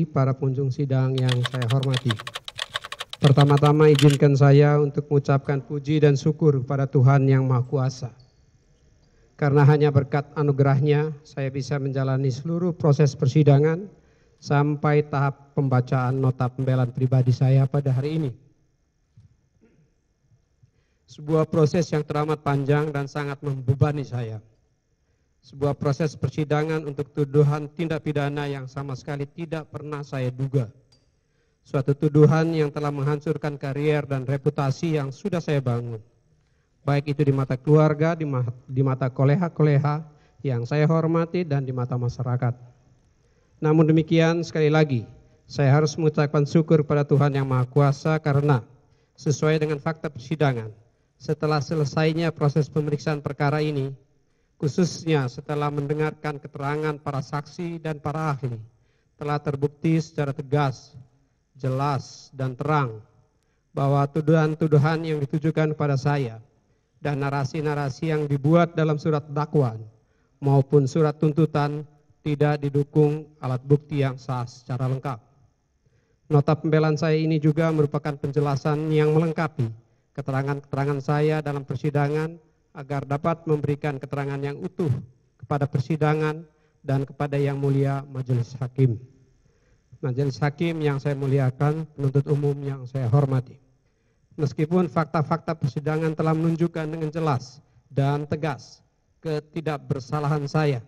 para pengunjung sidang yang saya hormati. Pertama-tama izinkan saya untuk mengucapkan puji dan syukur kepada Tuhan Yang Maha Kuasa. Karena hanya berkat anugerahnya saya bisa menjalani seluruh proses persidangan sampai tahap pembacaan nota pembelaan pribadi saya pada hari ini. Sebuah proses yang teramat panjang dan sangat membebani saya. Sebuah proses persidangan untuk tuduhan tindak pidana yang sama sekali tidak pernah saya duga. Suatu tuduhan yang telah menghancurkan karier dan reputasi yang sudah saya bangun. Baik itu di mata keluarga, di mata koleha-koleha yang saya hormati dan di mata masyarakat. Namun demikian sekali lagi, saya harus mengucapkan syukur kepada Tuhan Yang Maha Kuasa karena sesuai dengan fakta persidangan, setelah selesainya proses pemeriksaan perkara ini, khususnya setelah mendengarkan keterangan para saksi dan para ahli, telah terbukti secara tegas, jelas dan terang bahwa tuduhan-tuduhan yang ditujukan kepada saya dan narasi-narasi yang dibuat dalam surat dakwaan maupun surat tuntutan tidak didukung alat bukti yang sah secara lengkap. Nota pembelaan saya ini juga merupakan penjelasan yang melengkapi keterangan-keterangan saya dalam persidangan agar dapat memberikan keterangan yang utuh kepada persidangan dan kepada Yang Mulia Majelis Hakim. Majelis Hakim yang saya muliakan, penuntut umum yang saya hormati. Meskipun fakta-fakta persidangan telah menunjukkan dengan jelas dan tegas ketidakbersalahan saya,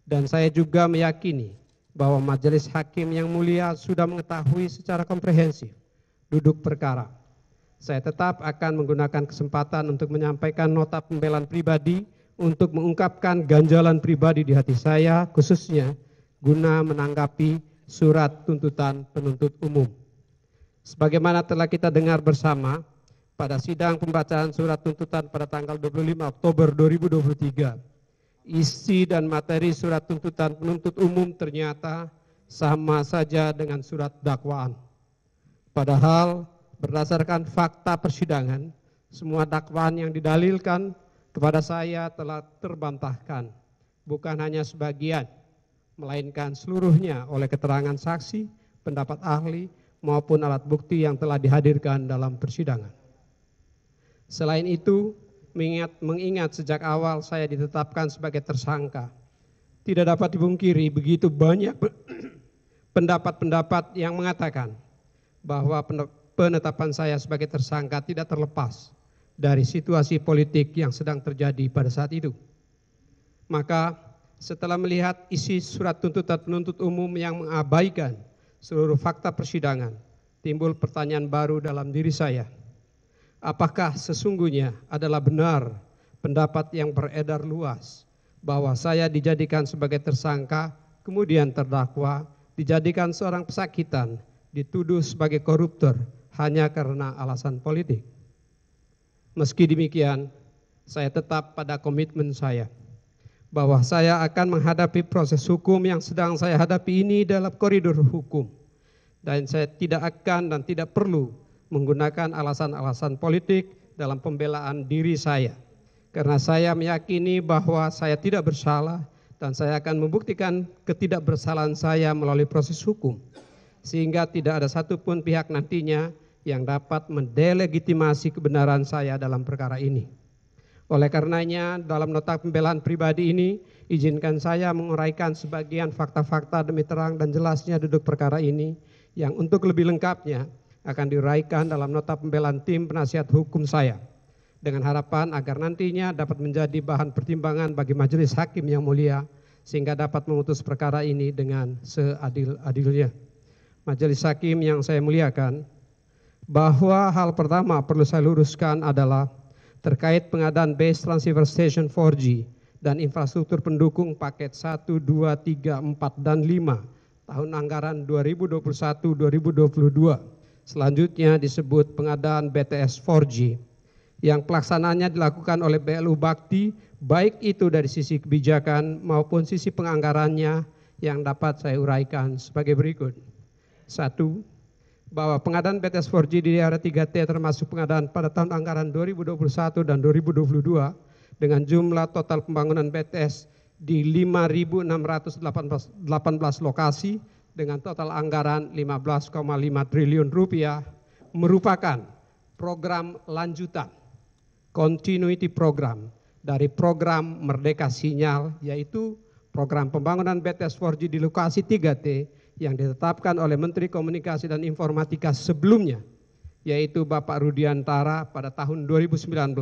dan saya juga meyakini bahwa Majelis Hakim yang mulia sudah mengetahui secara komprehensif duduk perkara. Saya tetap akan menggunakan kesempatan untuk menyampaikan nota pembelaan pribadi untuk mengungkapkan ganjalan pribadi di hati saya, khususnya guna menanggapi surat tuntutan penuntut umum. Sebagaimana telah kita dengar bersama pada sidang pembacaan surat tuntutan pada tanggal 25 Oktober 2023, isi dan materi surat tuntutan penuntut umum ternyata sama saja dengan surat dakwaan. Padahal berdasarkan fakta persidangan, semua dakwaan yang didalilkan kepada saya telah terbantahkan, bukan hanya sebagian, melainkan seluruhnya oleh keterangan saksi, pendapat ahli, maupun alat bukti yang telah dihadirkan dalam persidangan. Selain itu, mengingat sejak awal saya ditetapkan sebagai tersangka, tidak dapat dipungkiri begitu banyak pendapat-pendapat yang mengatakan bahwa penetapan saya sebagai tersangka tidak terlepas dari situasi politik yang sedang terjadi pada saat itu. Maka setelah melihat isi surat tuntutan penuntut umum yang mengabaikan seluruh fakta persidangan, timbul pertanyaan baru dalam diri saya. Apakah sesungguhnya adalah benar pendapat yang beredar luas bahwa saya dijadikan sebagai tersangka, kemudian terdakwa, dijadikan seorang pesakitan, dituduh sebagai koruptor hanya karena alasan politik? Meski demikian, saya tetap pada komitmen saya bahwa saya akan menghadapi proses hukum yang sedang saya hadapi ini dalam koridor hukum. Dan saya tidak akan dan tidak perlu menggunakan alasan-alasan politik dalam pembelaan diri saya. Karena saya meyakini bahwa saya tidak bersalah dan saya akan membuktikan ketidakbersalahan saya melalui proses hukum. Sehingga tidak ada satupun pihak nantinya yang dapat mendelegitimasi kebenaran saya dalam perkara ini. Oleh karenanya, dalam nota pembelaan pribadi ini, izinkan saya menguraikan sebagian fakta-fakta demi terang dan jelasnya duduk perkara ini, yang untuk lebih lengkapnya akan diuraikan dalam nota pembelaan tim penasihat hukum saya, dengan harapan agar nantinya dapat menjadi bahan pertimbangan bagi Majelis Hakim yang mulia, sehingga dapat memutus perkara ini dengan seadil-adilnya. Majelis Hakim yang saya muliakan, bahwa hal pertama perlu saya luruskan adalah terkait pengadaan base transceiver station 4G dan infrastruktur pendukung paket 1, 2, 3, 4, dan 5 tahun anggaran 2021-2022. Selanjutnya disebut pengadaan BTS 4G yang pelaksanaannya dilakukan oleh BLU Bakti, baik itu dari sisi kebijakan maupun sisi penganggarannya, yang dapat saya uraikan sebagai berikut. 1. Bahwa pengadaan BTS 4G di daerah 3T termasuk pengadaan pada tahun anggaran 2021 dan 2022 dengan jumlah total pembangunan BTS di 5.618 lokasi dengan total anggaran 15,5 triliun rupiah merupakan program lanjutan, continuity program dari program Merdeka Sinyal, yaitu program pembangunan BTS 4G di lokasi 3T yang ditetapkan oleh Menteri Komunikasi dan Informatika sebelumnya, yaitu Bapak Rudiantara pada tahun 2019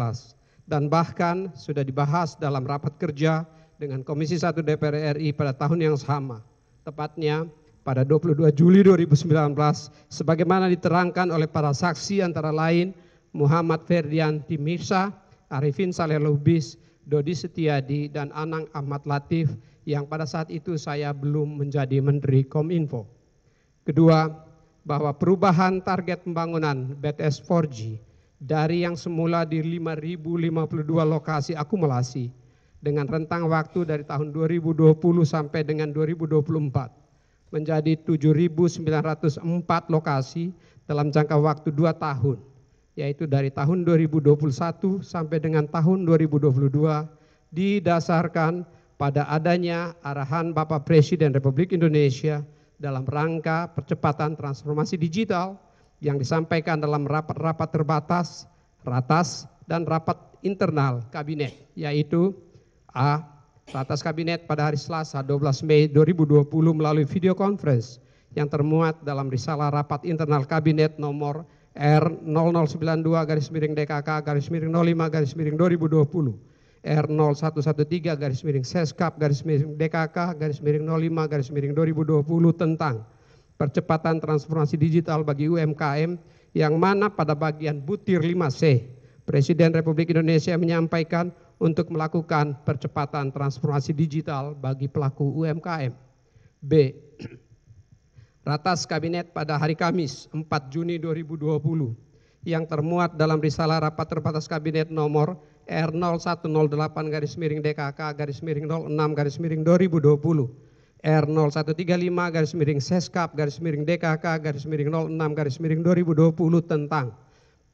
dan bahkan sudah dibahas dalam rapat kerja dengan Komisi 1 DPR RI pada tahun yang sama, tepatnya pada 22 Juli 2019 sebagaimana diterangkan oleh para saksi antara lain Muhammad Ferdianti Mirsa, Arifin Saleh Lubis, Dodi Setiadi, dan Anang Ahmad Latif yang pada saat itu saya belum menjadi Menteri Kominfo. Kedua, bahwa perubahan target pembangunan BTS 4G dari yang semula di 5.052 lokasi akumulasi dengan rentang waktu dari tahun 2020 sampai dengan 2024 menjadi 7.904 lokasi dalam jangka waktu 2 tahun, yaitu dari tahun 2021 sampai dengan tahun 2022 didasarkan pada adanya arahan Bapak Presiden Republik Indonesia dalam rangka percepatan transformasi digital yang disampaikan dalam rapat-rapat terbatas, ratas, dan rapat internal kabinet, yaitu A. Ratas kabinet pada hari Selasa 12 Mei 2020 melalui video conference yang termuat dalam risalah rapat internal kabinet nomor R0092-DKK-05-2020, R0113-Seskap-DKK-05-2020 tentang percepatan transformasi digital bagi UMKM, yang mana pada bagian butir 5C, Presiden Republik Indonesia menyampaikan untuk melakukan percepatan transformasi digital bagi pelaku UMKM. B. Ratas Kabinet pada hari Kamis 4 Juni 2020 yang termuat dalam risalah rapat terbatas Kabinet nomor R0108-DKK-06-2020, R0135-Seskap-DKK-06-2020 tentang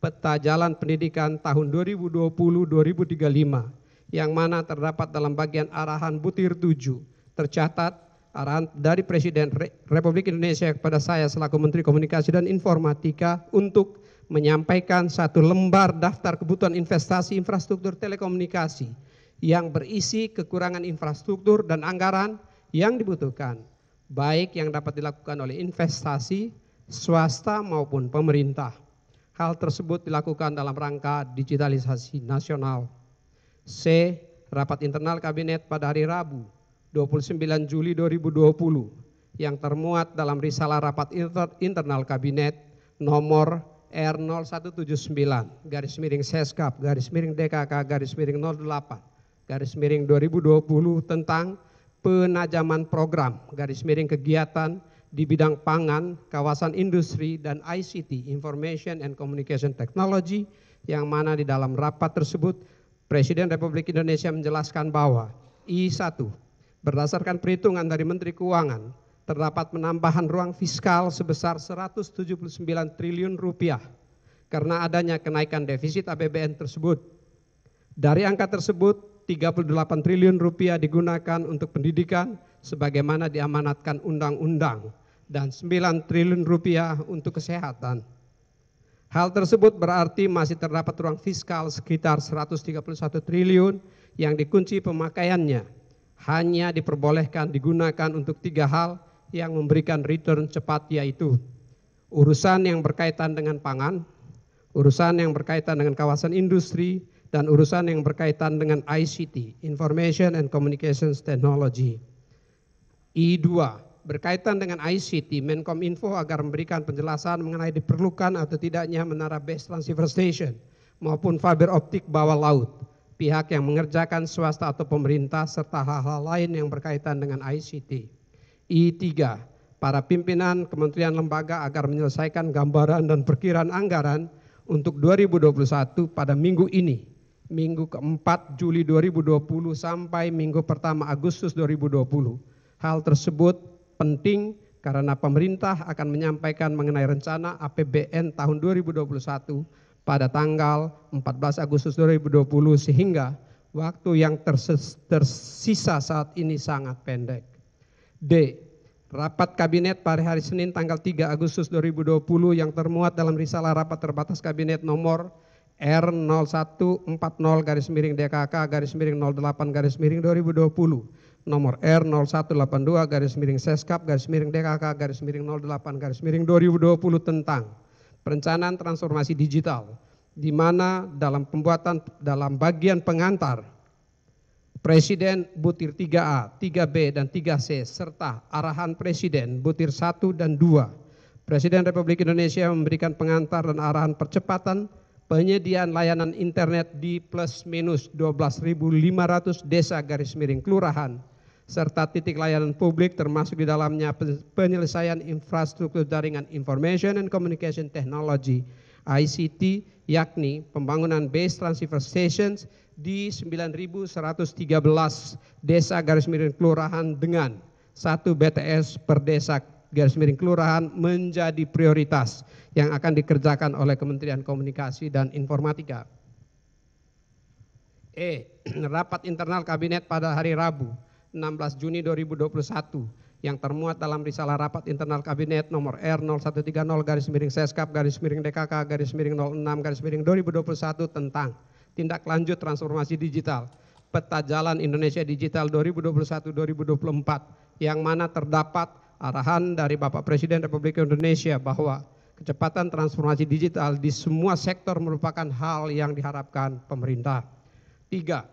peta jalan pendidikan tahun 2020-2035 yang mana terdapat dalam bagian arahan butir 7 tercatat arahan dari Presiden Republik Indonesia kepada saya selaku Menteri Komunikasi dan Informatika untuk menyampaikan satu lembar daftar kebutuhan investasi infrastruktur telekomunikasi yang berisi kekurangan infrastruktur dan anggaran yang dibutuhkan, baik yang dapat dilakukan oleh investasi, swasta maupun pemerintah. Hal tersebut dilakukan dalam rangka digitalisasi nasional. C. Rapat internal Kabinet pada hari Rabu 29 Juli 2020 yang termuat dalam risalah rapat internal Kabinet nomor R0179-Seskap-DKK-08-2020 tentang penajaman program kegiatan di bidang pangan, kawasan industri, dan ICT, Information and Communication Technology, yang mana di dalam rapat tersebut Presiden Republik Indonesia menjelaskan bahwa I1, berdasarkan perhitungan dari Menteri Keuangan, terdapat penambahan ruang fiskal sebesar 179 triliun rupiah karena adanya kenaikan defisit APBN tersebut. Dari angka tersebut, 38 triliun rupiah digunakan untuk pendidikan sebagaimana diamanatkan undang-undang dan 9 triliun rupiah untuk kesehatan. Hal tersebut berarti masih terdapat ruang fiskal sekitar 131 triliun yang dikunci pemakaiannya hanya diperbolehkan digunakan untuk 3 hal yang memberikan return cepat, yaitu urusan yang berkaitan dengan pangan, urusan yang berkaitan dengan kawasan industri, dan urusan yang berkaitan dengan ICT, Information and Communications Technology. I2, berkaitan dengan ICT, Menkominfo agar memberikan penjelasan mengenai diperlukan atau tidaknya menara base transceiver station maupun fiber optik bawah laut, pihak yang mengerjakan swasta atau pemerintah, serta hal-hal lain yang berkaitan dengan ICT. I3, para pimpinan kementerian lembaga agar menyelesaikan gambaran dan perkiraan anggaran untuk 2021 pada minggu ini, minggu ke-4 Juli 2020 sampai minggu pertama Agustus 2020. Hal tersebut penting karena pemerintah akan menyampaikan mengenai rencana APBN tahun 2021 pada tanggal 14 Agustus 2020 sehingga waktu yang tersisa saat ini sangat pendek. D. Rapat Kabinet pada hari Senin tanggal 3 Agustus 2020 yang termuat dalam risalah rapat terbatas Kabinet nomor R0140-DKK-08-2020, nomor R0182-Seskap-DKK-08-2020 tentang perencanaan transformasi digital, di mana dalam bagian pengantar Presiden butir 3A, 3B, dan 3C, serta arahan Presiden butir 1 dan 2. Presiden Republik Indonesia memberikan pengantar dan arahan percepatan penyediaan layanan internet di plus minus 12.500 desa kelurahan, serta titik layanan publik termasuk di dalamnya penyelesaian infrastruktur jaringan Information and Communication Technology, ICT, yakni pembangunan base transceiver stations di 9.113 desa kelurahan dengan 1 BTS per desa kelurahan menjadi prioritas yang akan dikerjakan oleh Kementerian Komunikasi dan Informatika. Rapat internal Kabinet pada hari Rabu 16 Juni 2021 yang termuat dalam risalah rapat internal Kabinet nomor R0130-Seskap-DKK-06-2021 tentang tindak lanjut transformasi digital, peta jalan Indonesia Digital 2021-2024, yang mana terdapat arahan dari Bapak Presiden Republik Indonesia bahwa kecepatan transformasi digital di semua sektor merupakan hal yang diharapkan pemerintah. 3.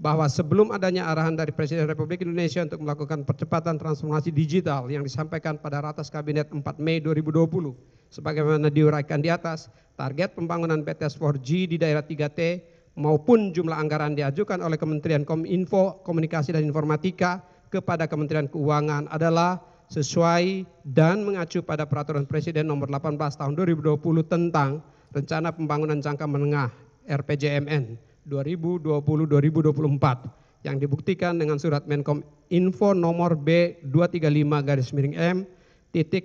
Bahwa sebelum adanya arahan dari Presiden Republik Indonesia untuk melakukan percepatan transformasi digital yang disampaikan pada Ratas Kabinet 4 Mei 2020, sebagaimana diuraikan di atas, target pembangunan BTS 4G di daerah 3T maupun jumlah anggaran diajukan oleh Kementerian Kominfo, Komunikasi dan Informatika kepada Kementerian Keuangan adalah sesuai dan mengacu pada Peraturan Presiden nomor 18 tahun 2020 tentang Rencana Pembangunan Jangka Menengah RPJMN 2020-2024 yang dibuktikan dengan surat Menkom Info nomor B235-M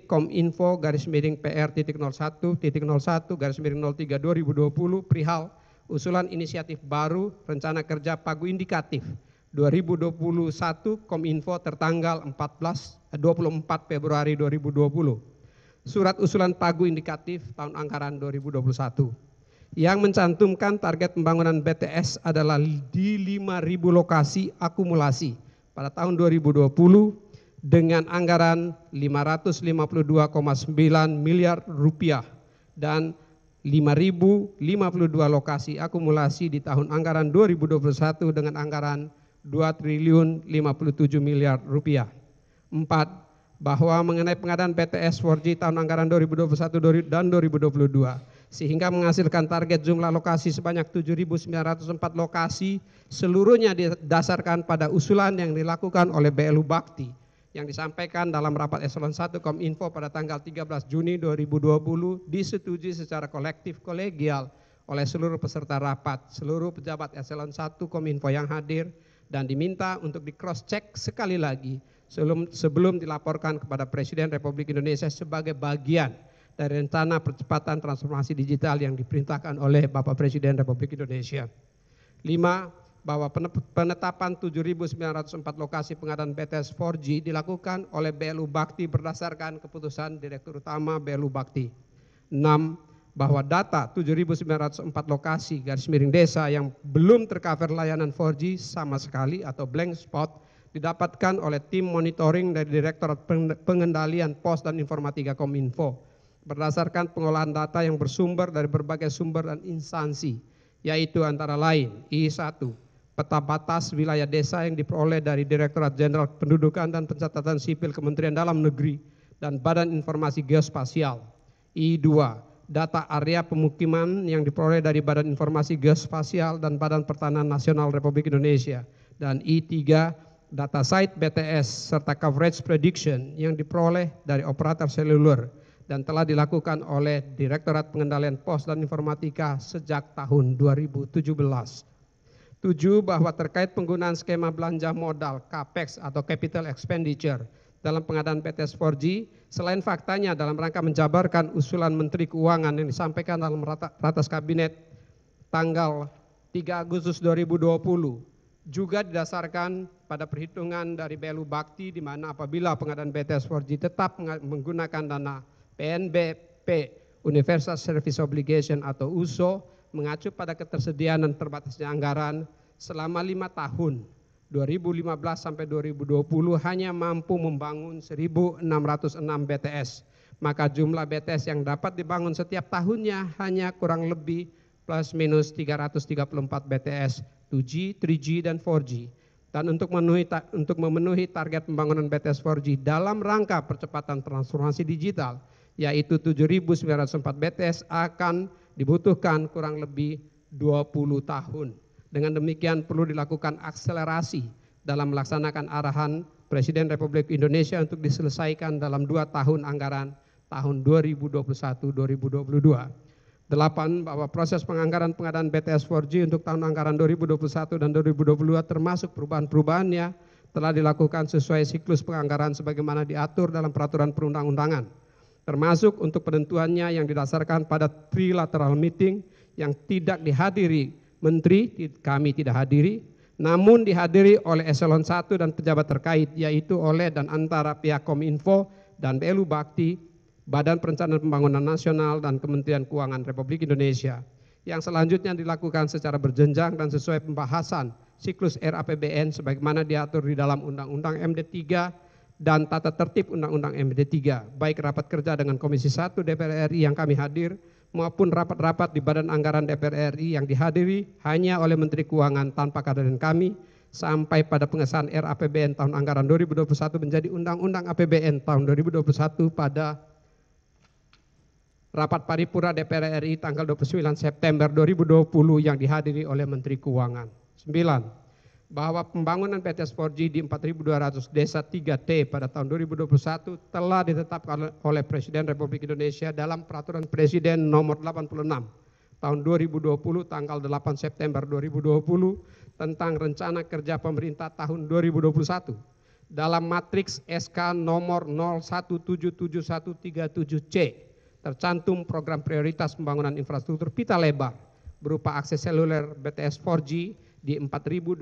.com.info/PR.01.01/03/2020 perihal usulan inisiatif baru rencana kerja pagu indikatif 2021 Kominfo tertanggal 24 Februari 2020. Surat usulan pagu indikatif tahun anggaran 2021 yang mencantumkan target pembangunan BTS adalah di 5.000 lokasi akumulasi pada tahun 2020 dengan anggaran 552,9 miliar rupiah dan 5.052 lokasi akumulasi di tahun anggaran 2021 dengan anggaran 2.057 miliar rupiah. 4. Bahwa mengenai pengadaan BTS 4G tahun anggaran 2021 dan 2022 sehingga menghasilkan target jumlah lokasi sebanyak 7.904 lokasi, seluruhnya didasarkan pada usulan yang dilakukan oleh BLU Bakti yang disampaikan dalam rapat eselon 1 Kominfo pada tanggal 13 Juni 2020 disetujui secara kolektif kolegial oleh seluruh peserta rapat, seluruh pejabat eselon 1 Kominfo yang hadir, dan diminta untuk di cross check sekali lagi sebelum dilaporkan kepada Presiden Republik Indonesia sebagai bagian dari rencana percepatan transformasi digital yang diperintahkan oleh Bapak Presiden Republik Indonesia. 5. Bahwa penetapan 7.904 lokasi pengadaan BTS 4G dilakukan oleh BLU Bakti berdasarkan keputusan Direktur Utama BLU Bakti. 6. Bahwa data 7.904 lokasi desa yang belum tercover layanan 4G sama sekali atau blank spot didapatkan oleh tim monitoring dari Direktorat Pengendalian Pos dan Informatika Kominfo berdasarkan pengolahan data yang bersumber dari berbagai sumber dan instansi, yaitu antara lain I1, peta batas wilayah desa yang diperoleh dari Direktorat Jenderal Pendudukan dan Pencatatan Sipil Kementerian Dalam Negeri dan Badan Informasi Geospasial. I2, data area pemukiman yang diperoleh dari Badan Informasi Geospasial dan Badan Pertanahan Nasional Republik Indonesia. Dan I3, data site BTS serta coverage prediction yang diperoleh dari operator seluler dan telah dilakukan oleh Direktorat Pengendalian Pos dan Informatika sejak tahun 2017. 7. Bahwa terkait penggunaan skema belanja modal CAPEX atau Capital Expenditure dalam pengadaan BTS 4G, selain faktanya dalam rangka menjabarkan usulan Menteri Keuangan yang disampaikan dalam Ratas Kabinet tanggal 3 Agustus 2020 juga didasarkan pada perhitungan dari BLU Bakti, di mana apabila pengadaan BTS 4G tetap menggunakan dana PNBP Universal Service Obligation atau USO, mengacu pada ketersediaan dan terbatasnya anggaran selama 5 tahun 2015 sampai 2020 hanya mampu membangun 1.606 BTS. Maka jumlah BTS yang dapat dibangun setiap tahunnya hanya kurang lebih plus minus 334 BTS 2G, 3G, dan 4G. Dan untuk memenuhi target pembangunan BTS 4G dalam rangka percepatan transformasi digital, yaitu 7.904 BTS akan dibutuhkan kurang lebih 20 tahun. Dengan demikian perlu dilakukan akselerasi dalam melaksanakan arahan Presiden Republik Indonesia untuk diselesaikan dalam 2 tahun anggaran tahun 2021-2022. 8. Bahwa proses penganggaran pengadaan BTS 4G untuk tahun anggaran 2021 dan 2022 termasuk perubahan-perubahannya telah dilakukan sesuai siklus penganggaran sebagaimana diatur dalam peraturan perundang-undangan, termasuk untuk penentuannya yang didasarkan pada trilateral meeting yang tidak dihadiri menteri, kami tidak hadiri, namun dihadiri oleh eselon 1 dan pejabat terkait, yaitu oleh dan antara pihak Kominfo dan BLU Bakti, Badan Perencanaan Pembangunan Nasional, dan Kementerian Keuangan Republik Indonesia. Yang selanjutnya dilakukan secara berjenjang dan sesuai pembahasan siklus RAPBN sebagaimana diatur di dalam Undang-Undang MD 3 dan tata tertib Undang-Undang MD 3, baik rapat kerja dengan Komisi 1 DPR RI yang kami hadir maupun rapat-rapat di Badan Anggaran DPR RI yang dihadiri hanya oleh Menteri Keuangan tanpa kehadiran kami, sampai pada pengesahan RAPBN tahun anggaran 2021 menjadi Undang-Undang APBN tahun 2021 pada rapat paripurna DPR RI tanggal 29 September 2020 yang dihadiri oleh Menteri Keuangan. 9. Bahwa pembangunan BTS 4G di 4.200 desa 3T pada tahun 2021 telah ditetapkan oleh Presiden Republik Indonesia dalam Peraturan Presiden Nomor 86 tahun 2020 tanggal 8 September 2020 tentang Rencana Kerja Pemerintah tahun 2021 dalam matriks SK nomor 01771337C. Tercantum program prioritas pembangunan infrastruktur pita lebar berupa akses seluler BTS 4G di 4.200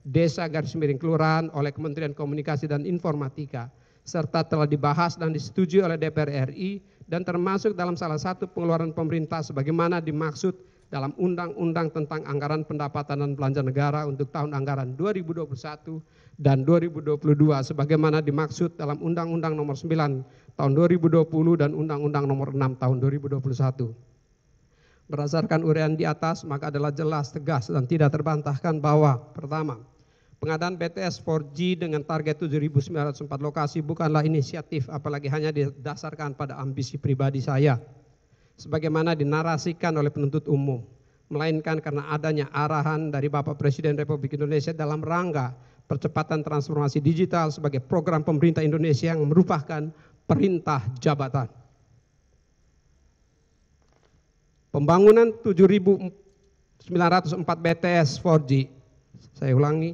desa garis miring kelurahan oleh Kementerian Komunikasi dan Informatika, serta telah dibahas dan disetujui oleh DPR RI dan termasuk dalam salah satu pengeluaran pemerintah sebagaimana dimaksud dalam Undang-Undang tentang Anggaran Pendapatan dan Belanja Negara untuk tahun anggaran 2021 dan 2022 sebagaimana dimaksud dalam Undang-Undang Nomor 9 tahun 2020 dan Undang-Undang Nomor 6 tahun 2021. Berdasarkan uraian di atas, maka adalah jelas, tegas, dan tidak terbantahkan bahwa pertama, pengadaan BTS 4G dengan target 7.904 lokasi bukanlah inisiatif apalagi hanya didasarkan pada ambisi pribadi saya sebagaimana dinarasikan oleh penuntut umum, melainkan karena adanya arahan dari Bapak Presiden Republik Indonesia dalam rangka percepatan transformasi digital sebagai program pemerintah Indonesia yang merupakan perintah jabatan. Pembangunan 7.904 BTS 4G, saya ulangi.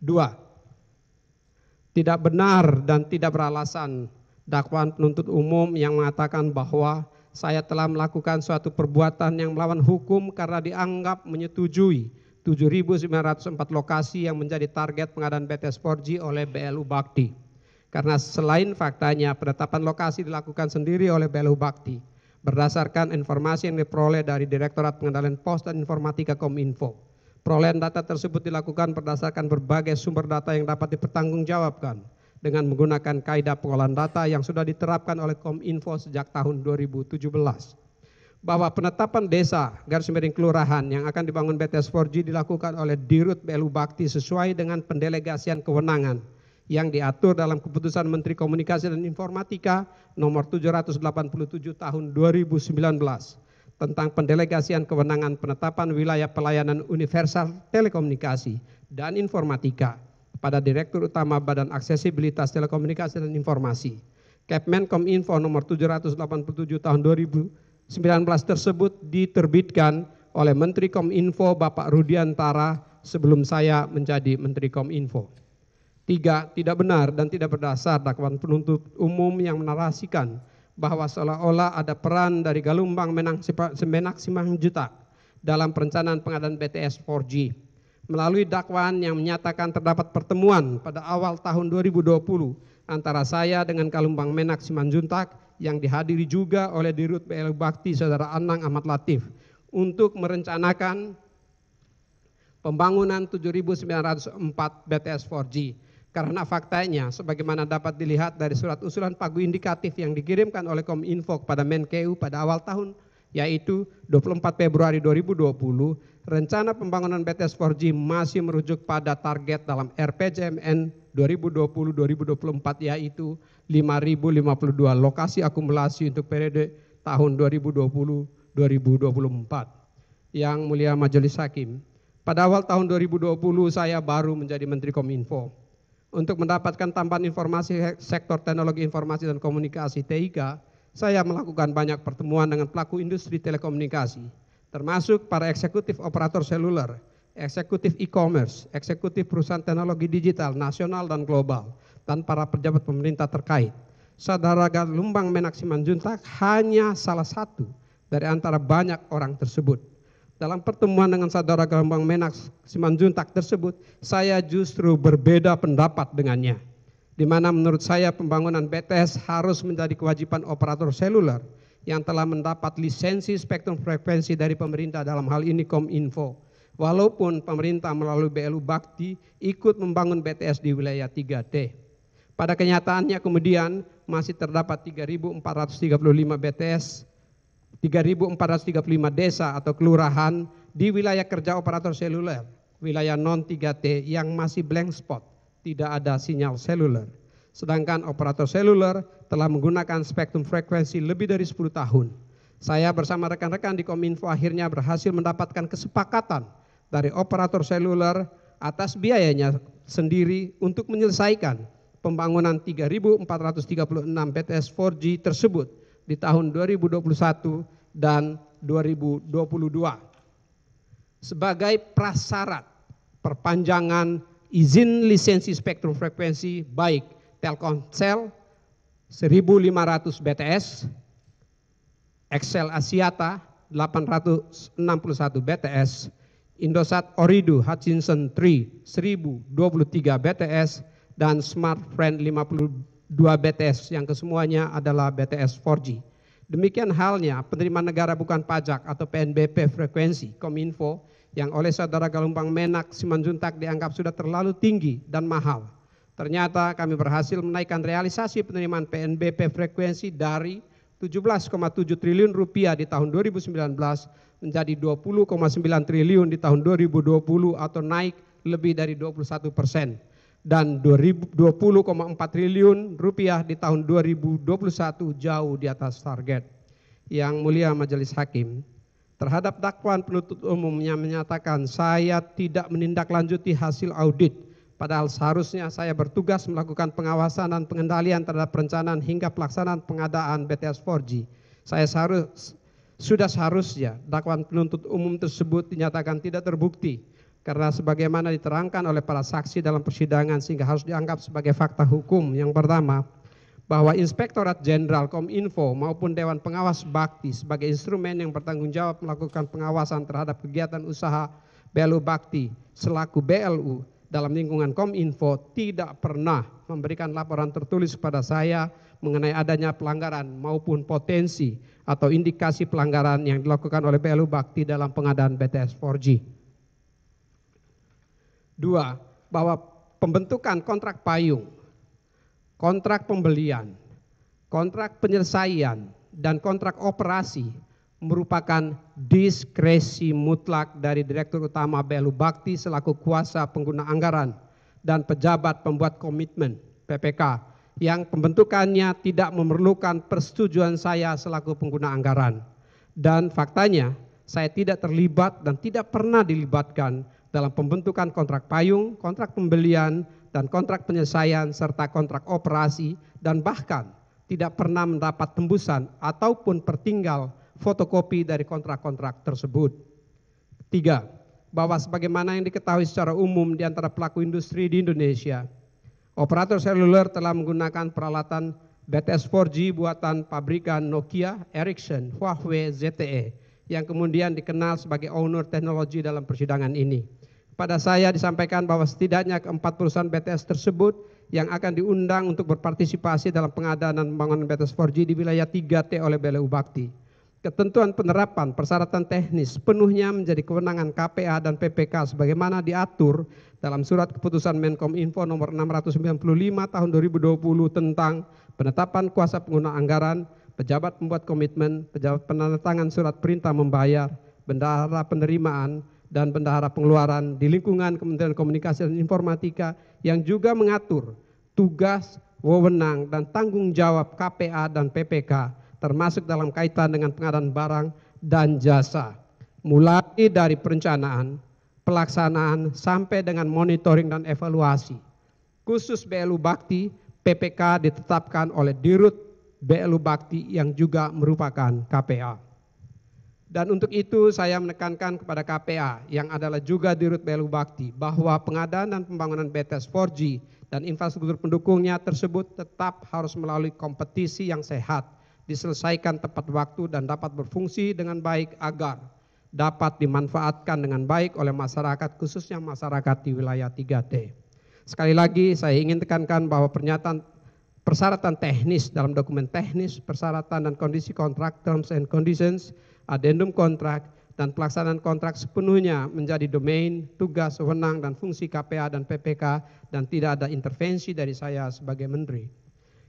2. Tidak benar dan tidak beralasan dakwaan penuntut umum yang mengatakan bahwa saya telah melakukan suatu perbuatan yang melawan hukum karena dianggap menyetujui 7.904 lokasi yang menjadi target pengadaan BTS 4G oleh BLU Bakti. Karena selain faktanya penetapan lokasi dilakukan sendiri oleh BLU Bakti berdasarkan informasi yang diperoleh dari Direktorat Pengendalian Pos dan Informatika Kominfo. Perolehan data tersebut dilakukan berdasarkan berbagai sumber data yang dapat dipertanggungjawabkan dengan menggunakan kaidah pengolahan data yang sudah diterapkan oleh Kominfo sejak tahun 2017. Bahwa penetapan desa garis miring kelurahan yang akan dibangun BTS 4G dilakukan oleh Dirut BLU Bakti sesuai dengan pendelegasian kewenangan yang diatur dalam Keputusan Menteri Komunikasi dan Informatika nomor 787 tahun 2019 tentang pendelegasian kewenangan penetapan wilayah pelayanan universal telekomunikasi dan informatika pada Direktur Utama Badan Aksesibilitas Telekomunikasi dan Informasi. Kepmen Kominfo nomor 787 tahun 2019 tersebut diterbitkan oleh Menteri Kominfo Bapak Rudiantara sebelum saya menjadi Menteri Kominfo. 3. Tidak benar dan tidak berdasar dakwaan penuntut umum yang menarasikan bahwa seolah-olah ada peran dari Galumbang Menak Simanjutak dalam perencanaan pengadaan BTS 4G. Melalui dakwaan yang menyatakan terdapat pertemuan pada awal tahun 2020 antara saya dengan Kalumbang Menak Simanjuntak yang dihadiri juga oleh Dirut BLU Bakti Saudara Anang Ahmad Latif untuk merencanakan pembangunan 7.904 BTS 4G. Karena faktanya, sebagaimana dapat dilihat dari surat usulan pagu indikatif yang dikirimkan oleh Kominfo kepada Menkeu pada awal tahun, yaitu 24 Februari 2020, rencana pembangunan BTS 4G masih merujuk pada target dalam RPJMN 2020-2024, yaitu 5.052 lokasi akumulasi untuk periode tahun 2020-2024. Yang mulia Majelis Hakim, pada awal tahun 2020 saya baru menjadi Menteri Kominfo. Untuk mendapatkan tambahan informasi sektor teknologi informasi dan komunikasi TIK, saya melakukan banyak pertemuan dengan pelaku industri telekomunikasi, termasuk para eksekutif operator seluler, eksekutif e-commerce, eksekutif perusahaan teknologi digital nasional dan global, dan para pejabat pemerintah terkait. Saudara Kalumbang Menak Simanjuntak hanya salah satu dari antara banyak orang tersebut. Dalam pertemuan dengan saudara Kalumbang Menak Simanjuntak tersebut, saya justru berbeda pendapat dengannya, di mana menurut saya pembangunan BTS harus menjadi kewajiban operator seluler yang telah mendapat lisensi spektrum frekuensi dari pemerintah, dalam hal ini Kominfo. Walaupun pemerintah melalui BLU Bakti ikut membangun BTS di wilayah 3T. Pada kenyataannya kemudian masih terdapat 3.435 BTS, 3.435 desa atau kelurahan di wilayah kerja operator seluler, wilayah non 3T yang masih blank spot, tidak ada sinyal seluler. Sedangkan operator seluler telah menggunakan spektrum frekuensi lebih dari 10 tahun. Saya bersama rekan-rekan di Kominfo akhirnya berhasil mendapatkan kesepakatan dari operator seluler atas biayanya sendiri untuk menyelesaikan pembangunan 3.436 BTS 4G tersebut di tahun 2021 dan 2022 sebagai prasyarat perpanjangan izin lisensi spektrum frekuensi baik Telkomsel 1.500 BTS, XL Axiata 861 BTS, Indosat Ooredoo Hutchison 3 1023 BTS, dan Smartfren 52 BTS yang kesemuanya adalah BTS 4G. Demikian halnya penerimaan negara bukan pajak atau PNBP frekuensi Kominfo yang oleh saudara Kalumbang Menak Simanjuntak dianggap sudah terlalu tinggi dan mahal. Ternyata kami berhasil menaikkan realisasi penerimaan PNBP frekuensi dari 17,7 triliun rupiah di tahun 2019 menjadi 20,9 triliun di tahun 2020 atau naik lebih dari 21%. Dan 20,4 triliun rupiah di tahun 2021 jauh di atas target. Yang mulia Majelis Hakim, terhadap dakwaan penuntut umum yang menyatakan saya tidak menindaklanjuti hasil audit, padahal seharusnya saya bertugas melakukan pengawasan dan pengendalian terhadap perencanaan hingga pelaksanaan pengadaan BTS 4G. Sudah seharusnya dakwaan penuntut umum tersebut dinyatakan tidak terbukti, karena sebagaimana diterangkan oleh para saksi dalam persidangan sehingga harus dianggap sebagai fakta hukum. Yang pertama, bahwa Inspektorat Jenderal Kominfo maupun Dewan Pengawas Bakti sebagai instrumen yang bertanggung jawab melakukan pengawasan terhadap kegiatan usaha BLU Bakti selaku BLU dalam lingkungan Kominfo tidak pernah memberikan laporan tertulis kepada saya mengenai adanya pelanggaran maupun potensi atau indikasi pelanggaran yang dilakukan oleh BLU Bakti dalam pengadaan BTS 4G. 2. Bahwa pembentukan kontrak payung, kontrak pembelian, kontrak penyelesaian, dan kontrak operasi merupakan diskresi mutlak dari Direktur Utama BLU Bakti selaku kuasa pengguna anggaran dan pejabat pembuat komitmen PPK yang pembentukannya tidak memerlukan persetujuan saya selaku pengguna anggaran. Dan faktanya saya tidak terlibat dan tidak pernah dilibatkan dalam pembentukan kontrak payung, kontrak pembelian, dan kontrak penyelesaian, serta kontrak operasi, dan bahkan tidak pernah mendapat tembusan ataupun pertinggal fotokopi dari kontrak-kontrak tersebut. 3. Bahwa sebagaimana yang diketahui secara umum di antara pelaku industri di Indonesia, operator seluler telah menggunakan peralatan BTS 4G buatan pabrikan Nokia, Ericsson, Huawei, ZTE yang kemudian dikenal sebagai owner teknologi dalam persidangan ini. Pada saya disampaikan bahwa setidaknya keempat perusahaan BTS tersebut yang akan diundang untuk berpartisipasi dalam pengadaan dan pembangunan BTS 4G di wilayah 3T oleh BLU Bakti. Ketentuan penerapan persyaratan teknis penuhnya menjadi kewenangan KPA dan PPK sebagaimana diatur dalam surat keputusan Menkominfo nomor 695 tahun 2020 tentang penetapan kuasa pengguna anggaran, pejabat pembuat komitmen, pejabat penandatangan surat perintah membayar, bendahara penerimaan, dan bendahara pengeluaran di lingkungan Kementerian Komunikasi dan Informatika yang juga mengatur tugas, wewenang, dan tanggung jawab KPA dan PPK termasuk dalam kaitan dengan pengadaan barang dan jasa, mulai dari perencanaan, pelaksanaan, sampai dengan monitoring dan evaluasi. Khusus BLU Bakti, PPK ditetapkan oleh Dirut BLU Bakti yang juga merupakan KPA. Dan untuk itu saya menekankan kepada KPA yang adalah juga Dirut BLU Bakti bahwa pengadaan dan pembangunan BTS 4G dan infrastruktur pendukungnya tersebut tetap harus melalui kompetisi yang sehat, diselesaikan tepat waktu dan dapat berfungsi dengan baik agar dapat dimanfaatkan dengan baik oleh masyarakat, khususnya masyarakat di wilayah 3T. Sekali lagi saya ingin tekankan bahwa persyaratan teknis dalam dokumen teknis, persyaratan dan kondisi kontrak, terms and conditions, addendum kontrak, dan pelaksanaan kontrak sepenuhnya menjadi domain, tugas, wewenang, dan fungsi KPA dan PPK dan tidak ada intervensi dari saya sebagai menteri.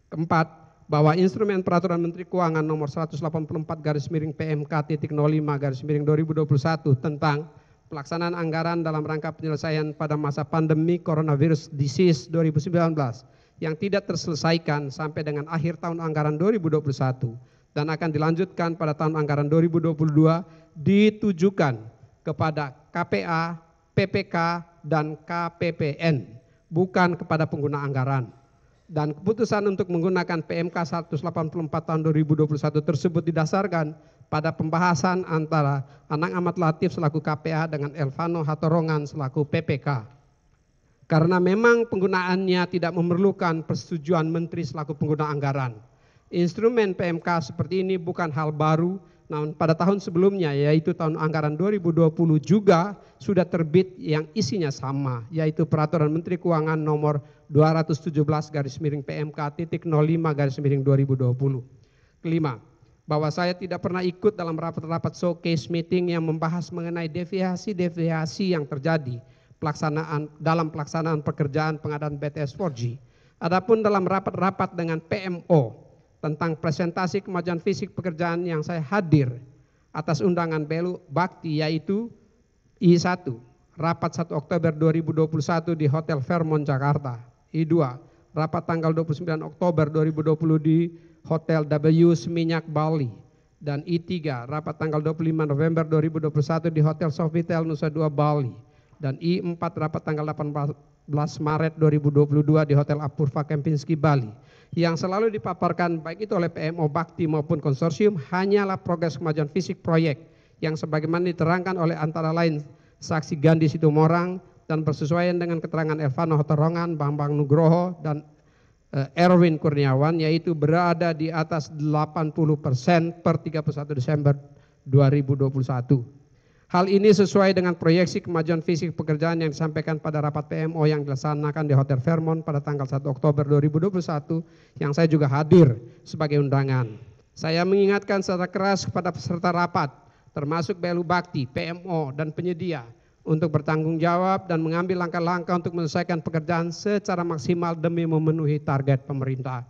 Keempat, bahwa instrumen peraturan Menteri Keuangan nomor 184/PMK.05/2021 tentang pelaksanaan anggaran dalam rangka penyelesaian pada masa pandemi coronavirus disease 2019 yang tidak terselesaikan sampai dengan akhir tahun anggaran 2021 dan akan dilanjutkan pada tahun anggaran 2022 ditujukan kepada KPA, PPK, dan KPPN, bukan kepada pengguna anggaran. Dan keputusan untuk menggunakan PMK 184 tahun 2021 tersebut didasarkan pada pembahasan antara Anang Ahmad Latif selaku KPA dengan Elvano Hatorongan selaku PPK. Karena memang penggunaannya tidak memerlukan persetujuan menteri selaku pengguna anggaran. Instrumen PMK seperti ini bukan hal baru, namun pada tahun sebelumnya yaitu tahun anggaran 2020 juga sudah terbit yang isinya sama, yaitu Peraturan Menteri Keuangan nomor 217/PMK.05/2020. Kelima, bahwa saya tidak pernah ikut dalam rapat-rapat showcase meeting yang membahas mengenai deviasi-deviasi yang terjadi dalam pelaksanaan pekerjaan pengadaan BTS 4G. Adapun dalam rapat-rapat dengan PMO tentang presentasi kemajuan fisik pekerjaan yang saya hadir atas undangan BLU Bakti yaitu I1, rapat 1 Oktober 2021 di Hotel Fairmont Jakarta. I2, rapat tanggal 29 Oktober 2020 di Hotel W Seminyak Bali. Dan I3, rapat tanggal 25 November 2021 di Hotel Sofitel Nusa Dua Bali. Dan I4, rapat tanggal 18 Maret 2022 di Hotel Apurva Kempinski Bali. Yang selalu dipaparkan baik itu oleh PMO Bakti maupun konsorsium hanyalah progres kemajuan fisik proyek yang sebagaimana diterangkan oleh antara lain saksi Gandhi Situmorang dan bersesuaian dengan keterangan Elvano Hatorongan, Bambang Nugroho, dan Erwin Kurniawan yaitu berada di atas 80% per 31 Desember 2021. Hal ini sesuai dengan proyeksi kemajuan fisik pekerjaan yang disampaikan pada rapat PMO yang dilaksanakan di Hotel Fairmont pada tanggal 1 Oktober 2021 yang saya juga hadir sebagai undangan. Saya mengingatkan secara keras kepada peserta rapat termasuk BLU Bakti, PMO, dan penyedia untuk bertanggung jawab dan mengambil langkah-langkah untuk menyelesaikan pekerjaan secara maksimal demi memenuhi target pemerintah.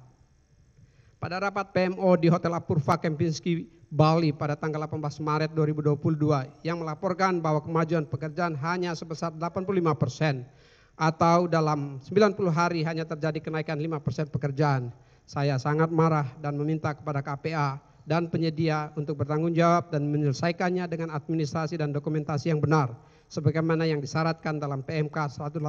Pada rapat PMO di Hotel Apurva Kempinski Bali pada tanggal 18 Maret 2022 yang melaporkan bahwa kemajuan pekerjaan hanya sebesar 85% atau dalam 90 hari hanya terjadi kenaikan 5% pekerjaan. Saya sangat marah dan meminta kepada KPA dan penyedia untuk bertanggung jawab dan menyelesaikannya dengan administrasi dan dokumentasi yang benar sebagaimana yang disyaratkan dalam PMK 184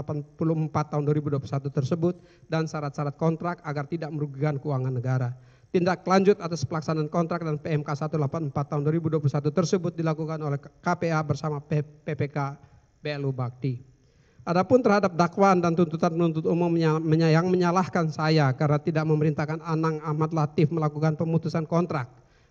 tahun 2021 tersebut dan syarat-syarat kontrak agar tidak merugikan keuangan negara. Tindak lanjut atas pelaksanaan kontrak dan PMK 184 tahun 2021 tersebut dilakukan oleh KPA bersama PPK BLU Bakti. Adapun terhadap dakwaan dan tuntutan penuntut umum yang menyalahkan saya karena tidak memerintahkan Anang Ahmad Latif melakukan pemutusan kontrak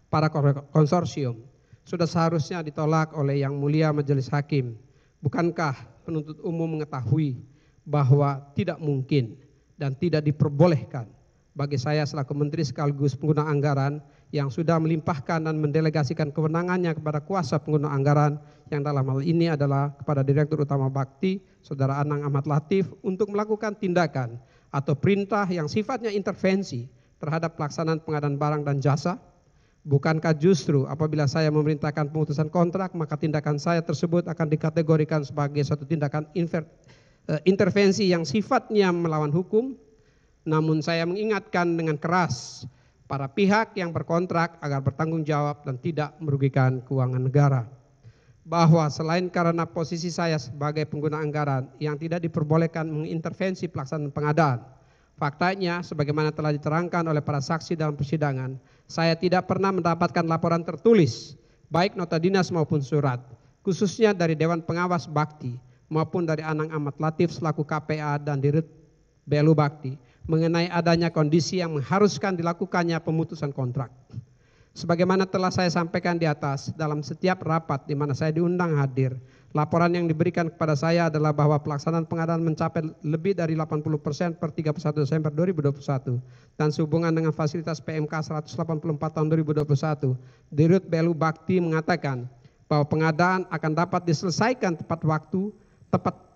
para konsorsium. sudah seharusnya ditolak oleh Yang Mulia Majelis Hakim. Bukankah penuntut umum mengetahui bahwa tidak mungkin dan tidak diperbolehkan bagi saya selaku Menteri sekaligus pengguna anggaran yang sudah melimpahkan dan mendelegasikan kewenangannya kepada kuasa pengguna anggaran yang dalam hal ini adalah kepada Direktur Utama Bakti, Saudara Anang Ahmad Latif, untuk melakukan tindakan atau perintah yang sifatnya intervensi terhadap pelaksanaan pengadaan barang dan jasa? Bukankah justru apabila saya memerintahkan pemutusan kontrak, maka tindakan saya tersebut akan dikategorikan sebagai suatu tindakan intervensi yang sifatnya melawan hukum? Namun saya mengingatkan dengan keras para pihak yang berkontrak agar bertanggung jawab dan tidak merugikan keuangan negara. Bahwa selain karena posisi saya sebagai pengguna anggaran yang tidak diperbolehkan mengintervensi pelaksanaan pengadaan, faktanya sebagaimana telah diterangkan oleh para saksi dalam persidangan, saya tidak pernah mendapatkan laporan tertulis, baik nota dinas maupun surat, khususnya dari Dewan Pengawas Bakti maupun dari Anang Ahmad Latif selaku KPA dan Dirut BLU Bakti, mengenai adanya kondisi yang mengharuskan dilakukannya pemutusan kontrak. Sebagaimana telah saya sampaikan di atas, dalam setiap rapat di mana saya diundang hadir, laporan yang diberikan kepada saya adalah bahwa pelaksanaan pengadaan mencapai lebih dari 80% per 31 Desember 2021 dan sehubungan dengan fasilitas PMK 184 tahun 2021, Dirut BLU Bakti mengatakan bahwa pengadaan akan dapat diselesaikan tepat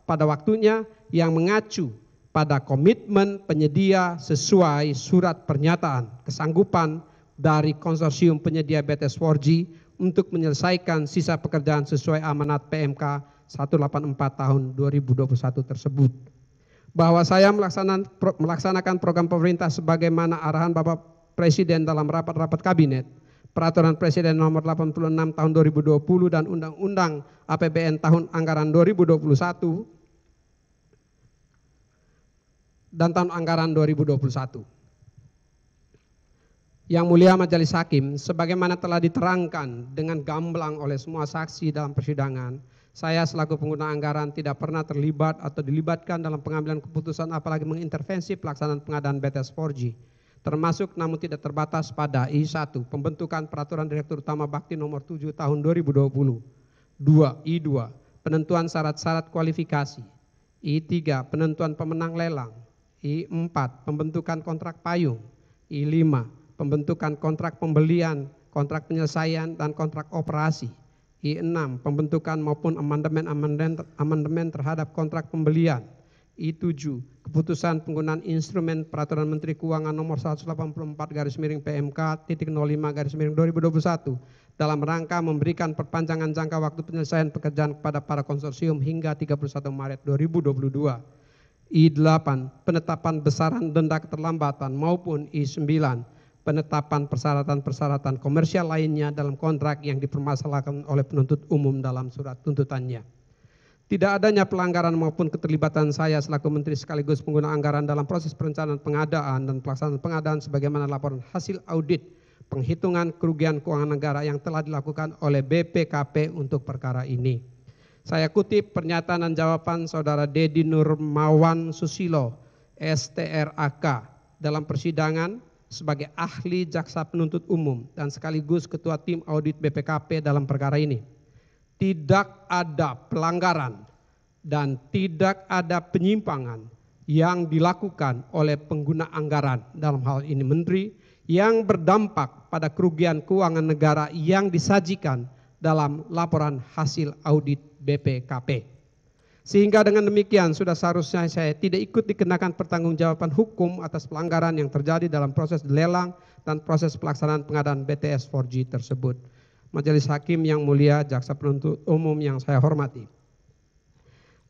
pada waktunya yang mengacu pada komitmen penyedia sesuai surat pernyataan kesanggupan dari konsorsium penyedia BTS 4G untuk menyelesaikan sisa pekerjaan sesuai amanat PMK 184 tahun 2021 tersebut. Bahwa saya melaksanakan program pemerintah sebagaimana arahan Bapak Presiden dalam rapat-rapat kabinet, Peraturan Presiden nomor 86 tahun 2020 dan Undang-Undang APBN tahun anggaran 2021 dan tahun anggaran 2021. Yang Mulia Majelis Hakim, sebagaimana telah diterangkan dengan gamblang oleh semua saksi dalam persidangan, saya selaku pengguna anggaran tidak pernah terlibat atau dilibatkan dalam pengambilan keputusan apalagi mengintervensi pelaksanaan pengadaan BTS 4G, termasuk namun tidak terbatas pada I1, pembentukan Peraturan Direktur Utama Bakti nomor 7 tahun 2020, 2, I2, penentuan syarat-syarat kualifikasi, I3, penentuan pemenang lelang, I4, pembentukan kontrak payung, I5, pembentukan kontrak pembelian, kontrak penyelesaian, dan kontrak operasi, I6, pembentukan maupun amandemen terhadap kontrak pembelian, I7, keputusan penggunaan instrumen Peraturan Menteri Keuangan nomor 184/PMK.05/2021 dalam rangka memberikan perpanjangan jangka waktu penyelesaian pekerjaan kepada para konsorsium hingga 31 Maret 2022. I8, penetapan besaran denda keterlambatan maupun I9, penetapan persyaratan-persyaratan komersial lainnya dalam kontrak yang dipermasalahkan oleh penuntut umum dalam surat tuntutannya. Tidak adanya pelanggaran maupun keterlibatan saya selaku Menteri sekaligus pengguna anggaran dalam proses perencanaan pengadaan dan pelaksanaan pengadaan sebagaimana laporan hasil audit penghitungan kerugian keuangan negara yang telah dilakukan oleh BPKP untuk perkara ini. Saya kutip pernyataan dan jawaban Saudara Dedi Nurmawan Susilo, STRAK, dalam persidangan sebagai ahli jaksa penuntut umum dan sekaligus ketua tim audit BPKP dalam perkara ini. Tidak ada pelanggaran dan tidak ada penyimpangan yang dilakukan oleh pengguna anggaran, dalam hal ini Menteri, yang berdampak pada kerugian keuangan negara yang disajikan dalam laporan hasil audit BPKP. Sehingga dengan demikian sudah seharusnya saya tidak ikut dikenakan pertanggungjawaban hukum atas pelanggaran yang terjadi dalam proses lelang dan proses pelaksanaan pengadaan BTS 4G tersebut. Majelis Hakim yang mulia, jaksa penuntut umum yang saya hormati.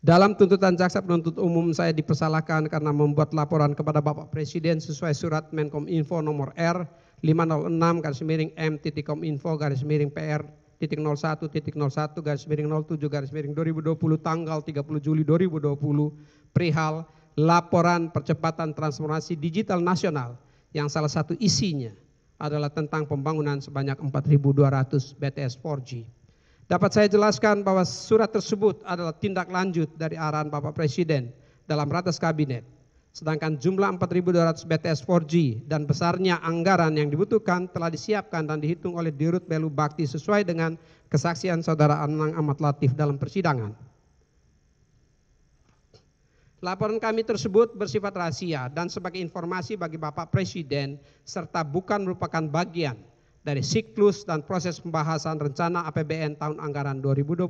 Dalam tuntutan jaksa penuntut umum saya dipersalahkan karena membuat laporan kepada Bapak Presiden sesuai surat Menkominfo nomor R 506/Minfo/PR.01.01/2020 tanggal 30 Juli 2020 perihal laporan percepatan transformasi digital nasional yang salah satu isinya adalah tentang pembangunan sebanyak 4.200 BTS 4G. Dapat saya jelaskan bahwa surat tersebut adalah tindak lanjut dari arahan Bapak Presiden dalam ratas kabinet Sedangkan jumlah 4.200 BTS 4G dan besarnya anggaran yang dibutuhkan telah disiapkan dan dihitung oleh Dirut Belu Bakti sesuai dengan kesaksian Saudara Anang Ahmad Latif dalam persidangan. Laporan kami tersebut bersifat rahasia dan sebagai informasi bagi Bapak Presiden serta bukan merupakan bagian dari siklus dan proses pembahasan rencana APBN tahun anggaran 2021.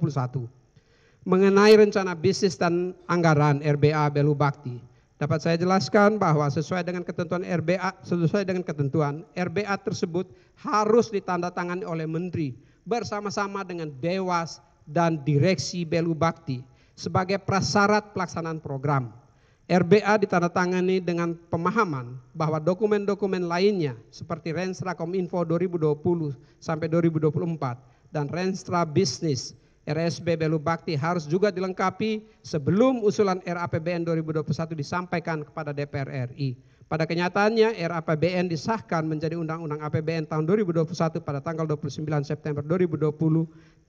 Mengenai rencana bisnis dan anggaran RBA Belu Bakti, dapat saya jelaskan bahwa sesuai dengan ketentuan RBA tersebut harus ditandatangani oleh Menteri bersama-sama dengan Dewas dan Direksi Belu Bakti sebagai prasyarat pelaksanaan program. RBA ditandatangani dengan pemahaman bahwa dokumen-dokumen lainnya seperti Renstra Kominfo 2020 sampai 2024 dan Renstra Bisnis RSB Belu Bakti harus juga dilengkapi sebelum usulan RAPBN 2021 disampaikan kepada DPR RI. Pada kenyataannya RAPBN disahkan menjadi Undang-Undang APBN tahun 2021 pada tanggal 29 September 2020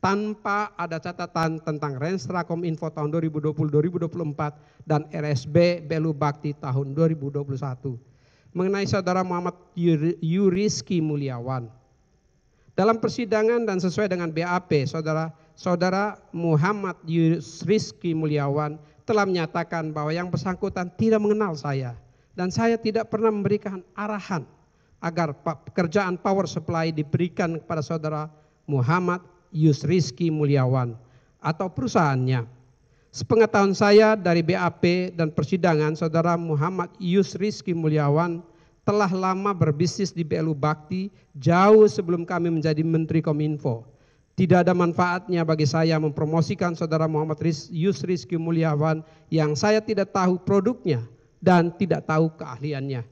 tanpa ada catatan tentang Renstra Kominfo tahun 2020-2024 dan RSB Belu Bakti tahun 2021. Mengenai Saudara Muhammad Yuriski Mulyawan, dalam persidangan dan sesuai dengan BAP, Saudara Muhammad Yuriski Mulyawan telah menyatakan bahwa yang bersangkutan tidak mengenal saya dan saya tidak pernah memberikan arahan agar pekerjaan power supply diberikan kepada Saudara Muhammad Yuriski Mulyawan atau perusahaannya. Sepengetahuan saya dari BAP dan persidangan, Saudara Muhammad Yuriski Mulyawan telah lama berbisnis di Belu Bakti jauh sebelum kami menjadi Menteri Kominfo. Tidak ada manfaatnya bagi saya mempromosikan Saudara Muhammad Yuriski Mulyawan yang saya tidak tahu produknya dan tidak tahu keahliannya.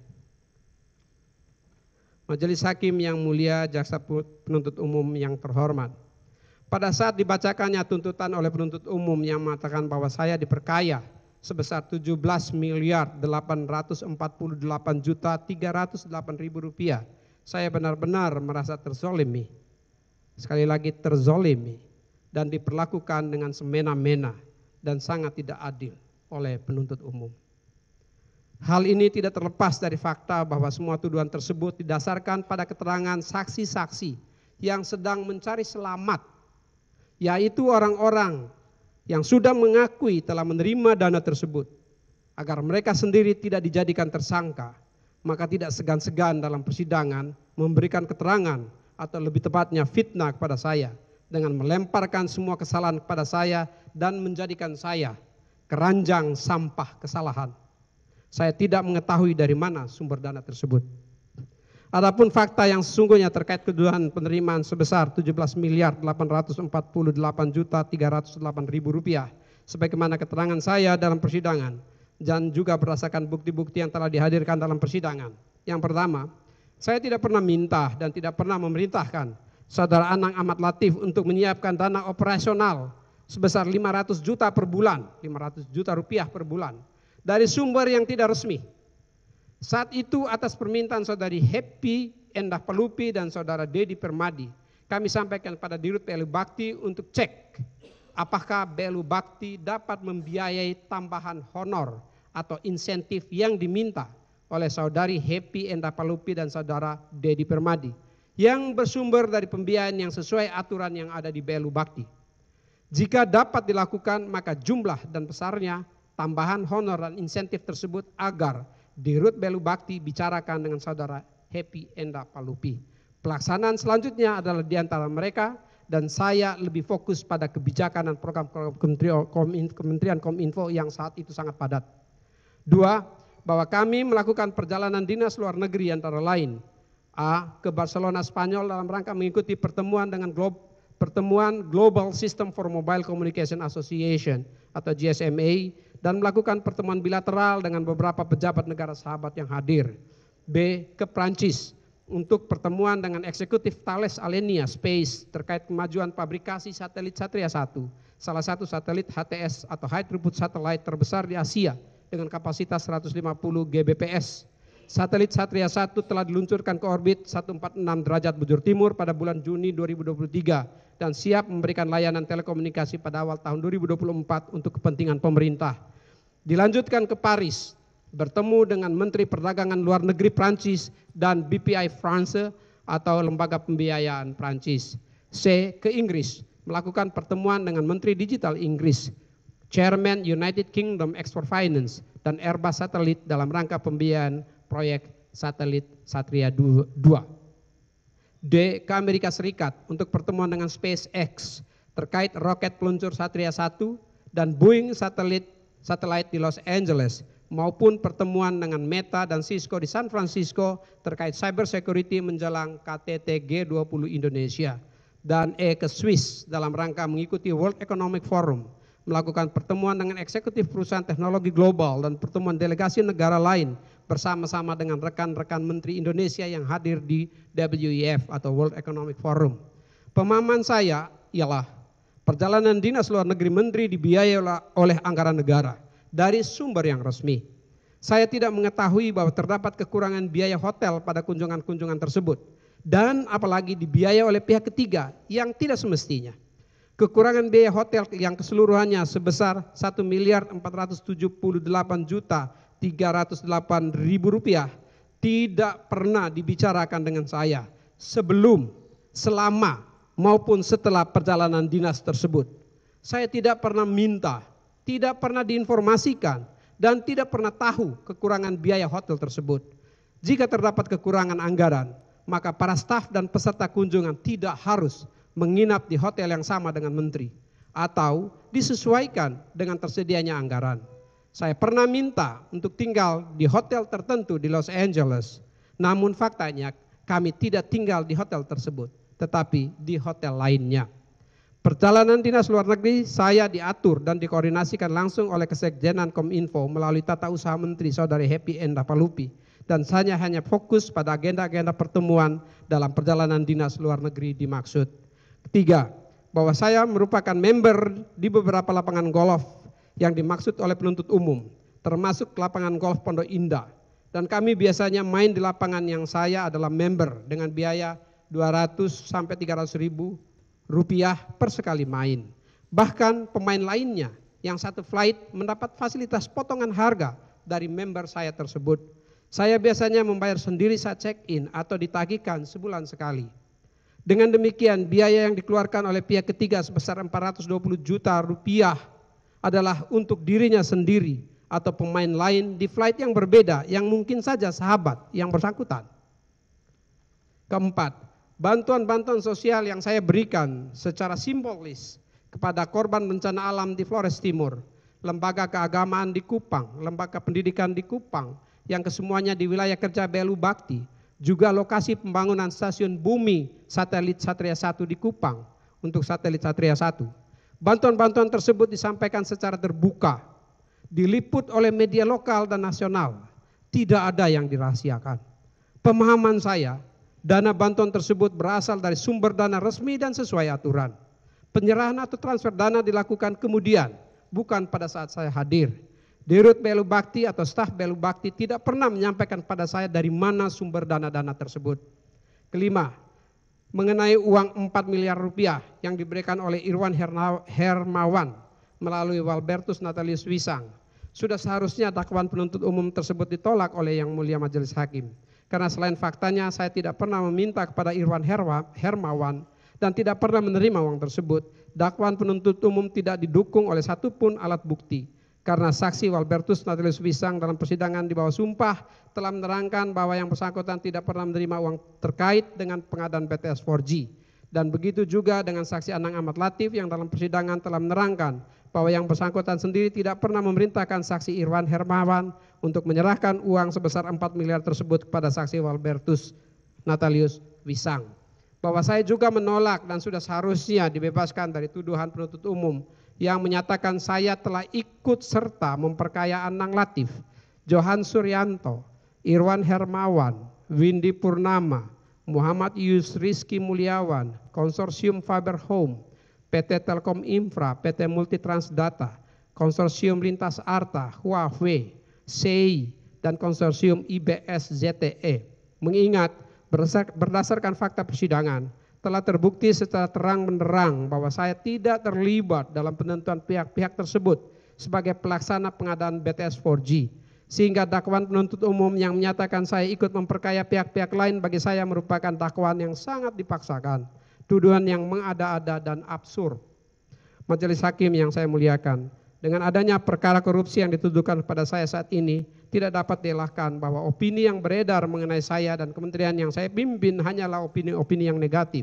Majelis Hakim yang mulia, Jaksa Penuntut Umum yang terhormat, pada saat dibacakannya tuntutan oleh penuntut umum yang mengatakan bahwa saya diperkaya sebesar 17.848.308.000 rupiah, saya benar-benar merasa terzolimi. Sekali lagi terzolimi dan diperlakukan dengan semena-mena dan sangat tidak adil oleh penuntut umum. Hal ini tidak terlepas dari fakta bahwa semua tuduhan tersebut didasarkan pada keterangan saksi-saksi yang sedang mencari selamat, yaitu orang-orang yang sudah mengakui telah menerima dana tersebut. Agar mereka sendiri tidak dijadikan tersangka, maka tidak segan-segan dalam persidangan memberikan keterangan atau lebih tepatnya fitnah kepada saya dengan melemparkan semua kesalahan kepada saya dan menjadikan saya keranjang sampah kesalahan. Saya tidak mengetahui dari mana sumber dana tersebut. Adapun fakta yang sesungguhnya terkait tuduhan penerimaan sebesar 17.848.308.000 rupiah sebagaimana keterangan saya dalam persidangan dan juga berdasarkan bukti-bukti yang telah dihadirkan dalam persidangan. Yang pertama, saya tidak pernah minta dan tidak pernah memerintahkan Saudara Anang Ahmad Latif untuk menyiapkan dana operasional sebesar 500 juta per bulan, 500 juta rupiah per bulan dari sumber yang tidak resmi. Saat itu atas permintaan Saudari Happy Endah Palupi dan Saudara Dedi Permadi, kami sampaikan pada Dirut Belu Bakti untuk cek apakah Belu Bakti dapat membiayai tambahan honor atau insentif yang diminta oleh Saudari Happy Endah Palupi dan Saudara Dedi Permadi yang bersumber dari pembiayaan yang sesuai aturan yang ada di Belu Bakti. Jika dapat dilakukan, maka jumlah dan besarnya tambahan honor dan insentif tersebut agar Dirut Belu Bakti bicarakan dengan Saudara Happy Endah Palupi. Pelaksanaan selanjutnya adalah di antara mereka dan saya lebih fokus pada kebijakan dan program-program Kementerian Kominfo yang saat itu sangat padat. 2, bahwa kami melakukan perjalanan dinas luar negeri antara lain A. ke Barcelona, Spanyol dalam rangka mengikuti pertemuan dengan Global System for Mobile Communication Association atau GSMA dan melakukan pertemuan bilateral dengan beberapa pejabat negara sahabat yang hadir. B. ke Prancis untuk pertemuan dengan eksekutif Thales Alenia Space terkait kemajuan pabrikasi satelit Satria 1, salah satu satelit HTS atau High Throughput Satellite terbesar di Asia dengan kapasitas 150 Gbps. Satelit Satria 1 telah diluncurkan ke orbit 146 derajat bujur timur pada bulan Juni 2023 dan siap memberikan layanan telekomunikasi pada awal tahun 2024 untuk kepentingan pemerintah. Dilanjutkan ke Paris bertemu dengan Menteri Perdagangan Luar Negeri Prancis dan BPI France atau Lembaga Pembiayaan Prancis. C. Ke Inggris, melakukan pertemuan dengan Menteri Digital Inggris, Chairman United Kingdom Export Finance, dan Airbus Satelit dalam rangka pembiayaan proyek satelit Satria 2. D. Ke Amerika Serikat untuk pertemuan dengan SpaceX terkait roket peluncur Satria 1 dan Boeing Satellite di Los Angeles, maupun pertemuan dengan Meta dan Cisco di San Francisco terkait cyber security menjelang KTT G20 Indonesia. Dan E. Ke Swiss dalam rangka mengikuti World Economic Forum, melakukan pertemuan dengan eksekutif perusahaan teknologi global dan pertemuan delegasi negara lain bersama-sama dengan rekan-rekan Menteri Indonesia yang hadir di WEF atau World Economic Forum. Pemahaman saya ialah perjalanan dinas luar negeri menteri dibiayai oleh anggaran negara dari sumber yang resmi. Saya tidak mengetahui bahwa terdapat kekurangan biaya hotel pada kunjungan-kunjungan tersebut, dan apalagi dibiayai oleh pihak ketiga yang tidak semestinya. Kekurangan biaya hotel yang keseluruhannya sebesar Rp1.478.308.000 tidak pernah dibicarakan dengan saya sebelum, selama, maupun setelah perjalanan dinas tersebut. Saya tidak pernah minta, tidak pernah diinformasikan, dan tidak pernah tahu kekurangan biaya hotel tersebut. Jika terdapat kekurangan anggaran, maka para staf dan peserta kunjungan tidak harus menginap di hotel yang sama dengan menteri atau disesuaikan dengan tersedianya anggaran. Saya pernah minta untuk tinggal di hotel tertentu di Los Angeles, namun faktanya kami tidak tinggal di hotel tersebut, tetapi di hotel lainnya. Perjalanan dinas luar negeri saya diatur dan dikoordinasikan langsung oleh Kesekjenan Kominfo melalui Tata Usaha Menteri Saudari Happy Endapalupi, dan saya hanya fokus pada agenda-agenda pertemuan dalam perjalanan dinas luar negeri dimaksud. Ketiga, bahwa saya merupakan member di beberapa lapangan golf yang dimaksud oleh penuntut umum, termasuk lapangan golf Pondok Indah, dan kami biasanya main di lapangan yang saya adalah member dengan biaya 200 sampai 300 ribu rupiah per sekali main. Bahkan pemain lainnya yang satu flight mendapat fasilitas potongan harga dari member saya tersebut. Saya biasanya membayar sendiri saat check-in atau ditagihkan sebulan sekali. Dengan demikian biaya yang dikeluarkan oleh pihak ketiga sebesar 420 juta rupiah adalah untuk dirinya sendiri atau pemain lain di flight yang berbeda yang mungkin saja sahabat yang bersangkutan. Keempat, bantuan-bantuan sosial yang saya berikan secara simbolis kepada korban bencana alam di Flores Timur, lembaga keagamaan di Kupang, lembaga pendidikan di Kupang, yang kesemuanya di wilayah kerja BLU Bakti, juga lokasi pembangunan stasiun bumi satelit Satria 1 di Kupang untuk satelit Satria 1. Bantuan-bantuan tersebut disampaikan secara terbuka, diliput oleh media lokal dan nasional, tidak ada yang dirahasiakan. Pemahaman saya, dana bantuan tersebut berasal dari sumber dana resmi dan sesuai aturan. Penyerahan atau transfer dana dilakukan kemudian, bukan pada saat saya hadir. Dirut BLU Bakti atau staf BLU Bakti tidak pernah menyampaikan pada saya dari mana sumber dana-dana tersebut. Kelima, mengenai uang 4 miliar rupiah yang diberikan oleh Irwan Hermawan melalui Walbertus Natalius Wisang. Sudah seharusnya dakwaan penuntut umum tersebut ditolak oleh Yang Mulia Majelis Hakim. Karena selain faktanya saya tidak pernah meminta kepada Irwan Hermawan dan tidak pernah menerima uang tersebut, dakwaan penuntut umum tidak didukung oleh satupun alat bukti. Karena saksi Walbertus Natalius Wisang dalam persidangan di bawah sumpah telah menerangkan bahwa yang bersangkutan tidak pernah menerima uang terkait dengan pengadaan BTS 4G. Dan begitu juga dengan saksi Anang Ahmad Latif yang dalam persidangan telah menerangkan bahwa yang bersangkutan sendiri tidak pernah memerintahkan saksi Irwan Hermawan untuk menyerahkan uang sebesar 4 miliar tersebut kepada saksi Walbertus Natalius Wisang. Bahwa saya juga menolak dan sudah seharusnya dibebaskan dari tuduhan penuntut umum yang menyatakan saya telah ikut serta memperkaya Anang Latif, Johan Suryanto, Irwan Hermawan, Windy Purnama, Muhammad Yus Rizky Mulyawan, Konsorsium Faber Home, PT Telkom Infra, PT Multitrans Data, Konsorsium Lintas Arta, Huawei, SEI, dan Konsorsium IBS ZTE. Mengingat berdasarkan fakta persidangan, telah terbukti secara terang-benderang bahwa saya tidak terlibat dalam penentuan pihak-pihak tersebut sebagai pelaksana pengadaan BTS 4G. Sehingga dakwaan penuntut umum yang menyatakan saya ikut memperkaya pihak-pihak lain bagi saya merupakan dakwaan yang sangat dipaksakan, tuduhan yang mengada-ada dan absurd. Majelis hakim yang saya muliakan, dengan adanya perkara korupsi yang dituduhkan kepada saya saat ini, tidak dapat dielakkan bahwa opini yang beredar mengenai saya dan kementerian yang saya pimpin hanyalah opini-opini yang negatif.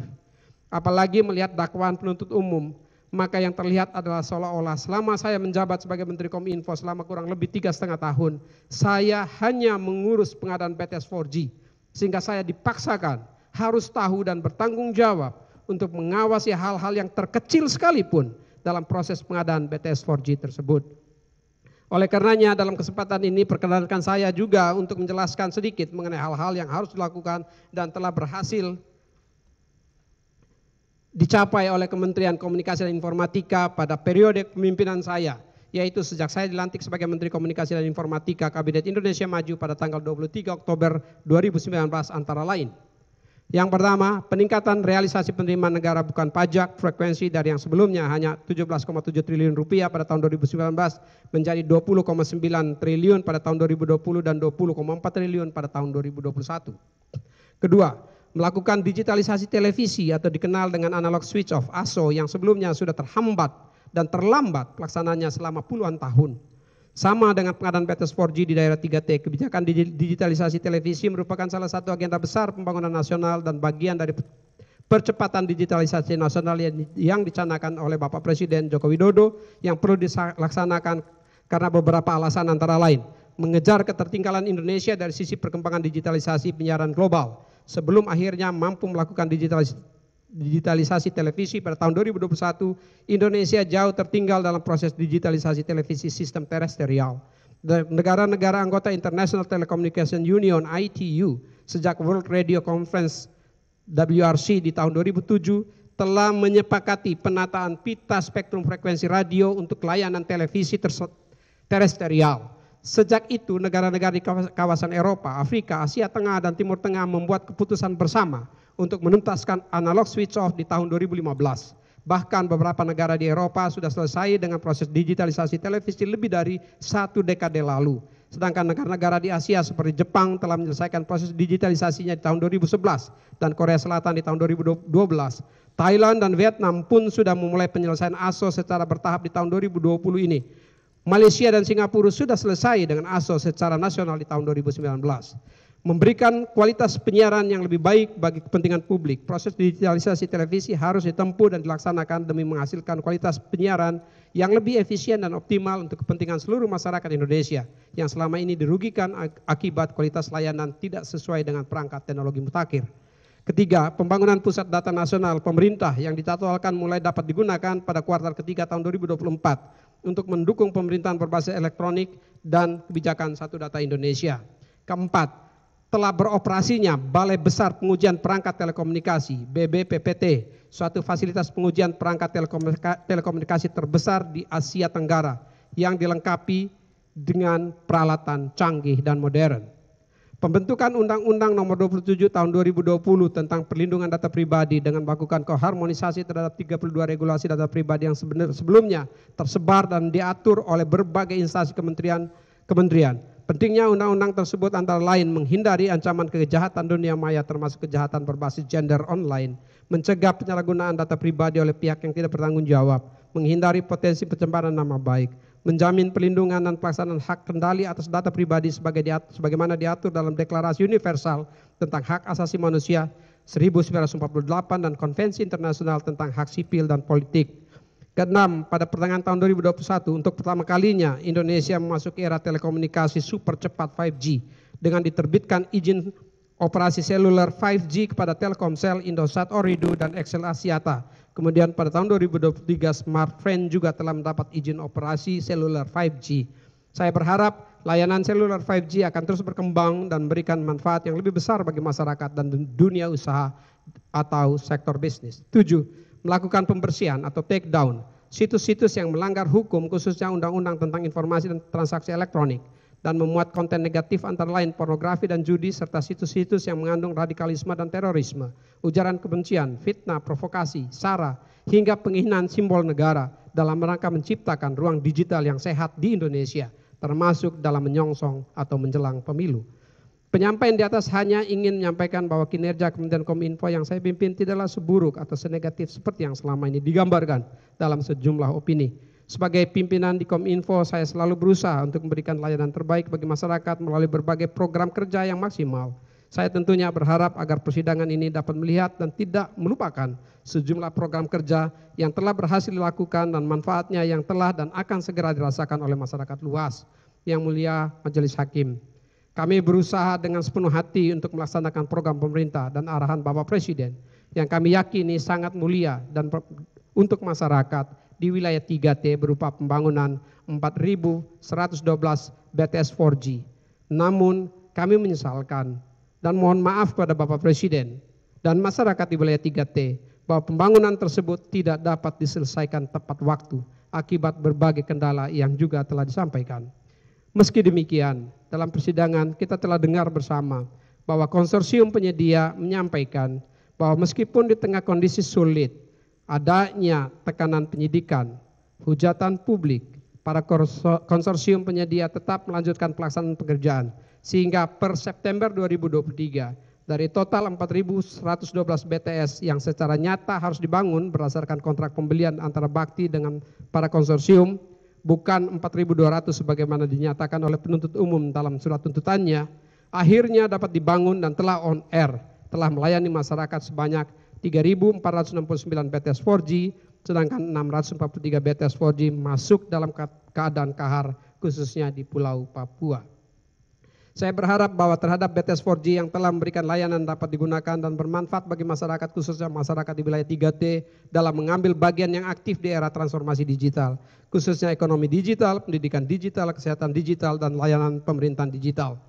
Apalagi melihat dakwaan penuntut umum, maka yang terlihat adalah seolah-olah selama saya menjabat sebagai Menteri Kominfo selama kurang lebih 3,5 tahun, saya hanya mengurus pengadaan BTS 4G, sehingga saya dipaksakan harus tahu dan bertanggung jawab untuk mengawasi hal-hal yang terkecil sekalipun dalam proses pengadaan BTS 4G tersebut. Oleh karenanya dalam kesempatan ini perkenankan saya juga untuk menjelaskan sedikit mengenai hal-hal yang harus dilakukan dan telah berhasil dicapai oleh Kementerian Komunikasi dan Informatika pada periode kepemimpinan saya, yaitu sejak saya dilantik sebagai Menteri Komunikasi dan Informatika Kabinet Indonesia Maju pada tanggal 23 Oktober 2019 antara lain. Yang pertama, peningkatan realisasi penerimaan negara bukan pajak frekuensi dari yang sebelumnya hanya 17,7 triliun rupiah pada tahun 2019 menjadi 20,9 triliun pada tahun 2020 dan 20,4 triliun pada tahun 2021. Kedua, melakukan digitalisasi televisi atau dikenal dengan analog switch off ASO yang sebelumnya sudah terhambat dan terlambat pelaksananya selama puluhan tahun. Sama dengan pengadaan BTS 4G di daerah 3T, kebijakan digitalisasi televisi merupakan salah satu agenda besar pembangunan nasional dan bagian dari percepatan digitalisasi nasional yang dicanangkan oleh Bapak Presiden Joko Widodo yang perlu dilaksanakan karena beberapa alasan antara lain. Mengejar ketertinggalan Indonesia dari sisi perkembangan digitalisasi penyiaran global sebelum akhirnya mampu melakukan digitalisasi televisi pada tahun 2021, Indonesia jauh tertinggal dalam proses digitalisasi televisi sistem terestrial. Negara-negara anggota International Telecommunication Union (ITU) sejak World Radio Conference WRC di tahun 2007 telah menyepakati penataan pita spektrum frekuensi radio untuk layanan televisi terestrial. Sejak itu negara-negara di kawasan Eropa, Afrika, Asia Tengah dan Timur Tengah membuat keputusan bersama untuk menuntaskan analog switch off di tahun 2015. Bahkan beberapa negara di Eropa sudah selesai dengan proses digitalisasi televisi lebih dari 1 dekade lalu. Sedangkan negara-negara di Asia seperti Jepang telah menyelesaikan proses digitalisasinya di tahun 2011 dan Korea Selatan di tahun 2012. Thailand dan Vietnam pun sudah memulai penyelesaian ASO secara bertahap di tahun 2020 ini. Malaysia dan Singapura sudah selesai dengan ASO secara nasional di tahun 2019. Memberikan kualitas penyiaran yang lebih baik bagi kepentingan publik, proses digitalisasi televisi harus ditempuh dan dilaksanakan demi menghasilkan kualitas penyiaran yang lebih efisien dan optimal untuk kepentingan seluruh masyarakat Indonesia yang selama ini dirugikan akibat kualitas layanan tidak sesuai dengan perangkat teknologi mutakhir. Ketiga, pembangunan pusat data nasional pemerintah yang dijadwalkan mulai dapat digunakan pada kuartal ketiga tahun 2024 untuk mendukung pemerintahan berbasis elektronik dan kebijakan Satu Data Indonesia. Keempat, telah beroperasinya Balai Besar Pengujian Perangkat Telekomunikasi (BBPPT), suatu fasilitas pengujian perangkat telekomunikasi terbesar di Asia Tenggara yang dilengkapi dengan peralatan canggih dan modern. Pembentukan Undang-Undang Nomor 27 Tahun 2020 tentang Perlindungan Data Pribadi dengan melakukan koharmonisasi terhadap 32 regulasi data pribadi yang sebelumnya tersebar dan diatur oleh berbagai instansi kementerian. Pentingnya undang-undang tersebut antara lain menghindari ancaman kejahatan dunia maya termasuk kejahatan berbasis gender online, mencegah penyalahgunaan data pribadi oleh pihak yang tidak bertanggung jawab, menghindari potensi pencemaran nama baik, menjamin perlindungan dan pelaksanaan hak kendali atas data pribadi sebagaimana diatur dalam Deklarasi Universal tentang Hak Asasi Manusia 1948 dan Konvensi Internasional tentang Hak Sipil dan Politik. Keenam, pada pertengahan tahun 2021 untuk pertama kalinya Indonesia memasuki era telekomunikasi super cepat 5G dengan diterbitkan izin operasi seluler 5G kepada Telkomsel, Indosat Ooredoo dan XL Axiata. Kemudian pada tahun 2023 Smartfren juga telah mendapat izin operasi seluler 5G. Saya berharap layanan seluler 5G akan terus berkembang dan memberikan manfaat yang lebih besar bagi masyarakat dan dunia usaha atau sektor bisnis. 7. Melakukan pembersihan atau take down situs-situs yang melanggar hukum khususnya Undang-Undang tentang Informasi dan Transaksi Elektronik dan memuat konten negatif antara lain pornografi dan judi serta situs-situs yang mengandung radikalisme dan terorisme, ujaran kebencian, fitnah, provokasi, sara, hingga penghinaan simbol negara dalam rangka menciptakan ruang digital yang sehat di Indonesia termasuk dalam menyongsong atau menjelang pemilu. Penyampaian di atas hanya ingin menyampaikan bahwa kinerja Kementerian Kominfo yang saya pimpin tidaklah seburuk atau senegatif seperti yang selama ini digambarkan dalam sejumlah opini. Sebagai pimpinan di Kominfo, saya selalu berusaha untuk memberikan layanan terbaik bagi masyarakat melalui berbagai program kerja yang maksimal. Saya tentunya berharap agar persidangan ini dapat melihat dan tidak melupakan sejumlah program kerja yang telah berhasil dilakukan dan manfaatnya yang telah dan akan segera dirasakan oleh masyarakat luas. Yang mulia Majelis Hakim, kami berusaha dengan sepenuh hati untuk melaksanakan program pemerintah dan arahan Bapak Presiden yang kami yakini sangat mulia dan untuk masyarakat di wilayah 3T berupa pembangunan 4.112 BTS 4G. Namun kami menyesalkan dan mohon maaf kepada Bapak Presiden dan masyarakat di wilayah 3T bahwa pembangunan tersebut tidak dapat diselesaikan tepat waktu akibat berbagai kendala yang juga telah disampaikan. Meski demikian, dalam persidangan kita telah dengar bersama bahwa konsorsium penyedia menyampaikan bahwa meskipun di tengah kondisi sulit, adanya tekanan penyidikan, hujatan publik, para konsorsium penyedia tetap melanjutkan pelaksanaan pekerjaan. Sehingga per September 2023 dari total 4.112 BTS yang secara nyata harus dibangun berdasarkan kontrak pembelian antara Bakti dengan para konsorsium, bukan 4.200 sebagaimana dinyatakan oleh penuntut umum dalam surat tuntutannya, akhirnya dapat dibangun dan telah on air, telah melayani masyarakat sebanyak 3.469 BTS 4G, sedangkan 643 BTS 4G masuk dalam keadaan kahar khususnya di Pulau Papua. Saya berharap bahwa terhadap BTS 4G yang telah memberikan layanan dapat digunakan dan bermanfaat bagi masyarakat khususnya masyarakat di wilayah 3T dalam mengambil bagian yang aktif di era transformasi digital, khususnya ekonomi digital, pendidikan digital, kesehatan digital, dan layanan pemerintahan digital.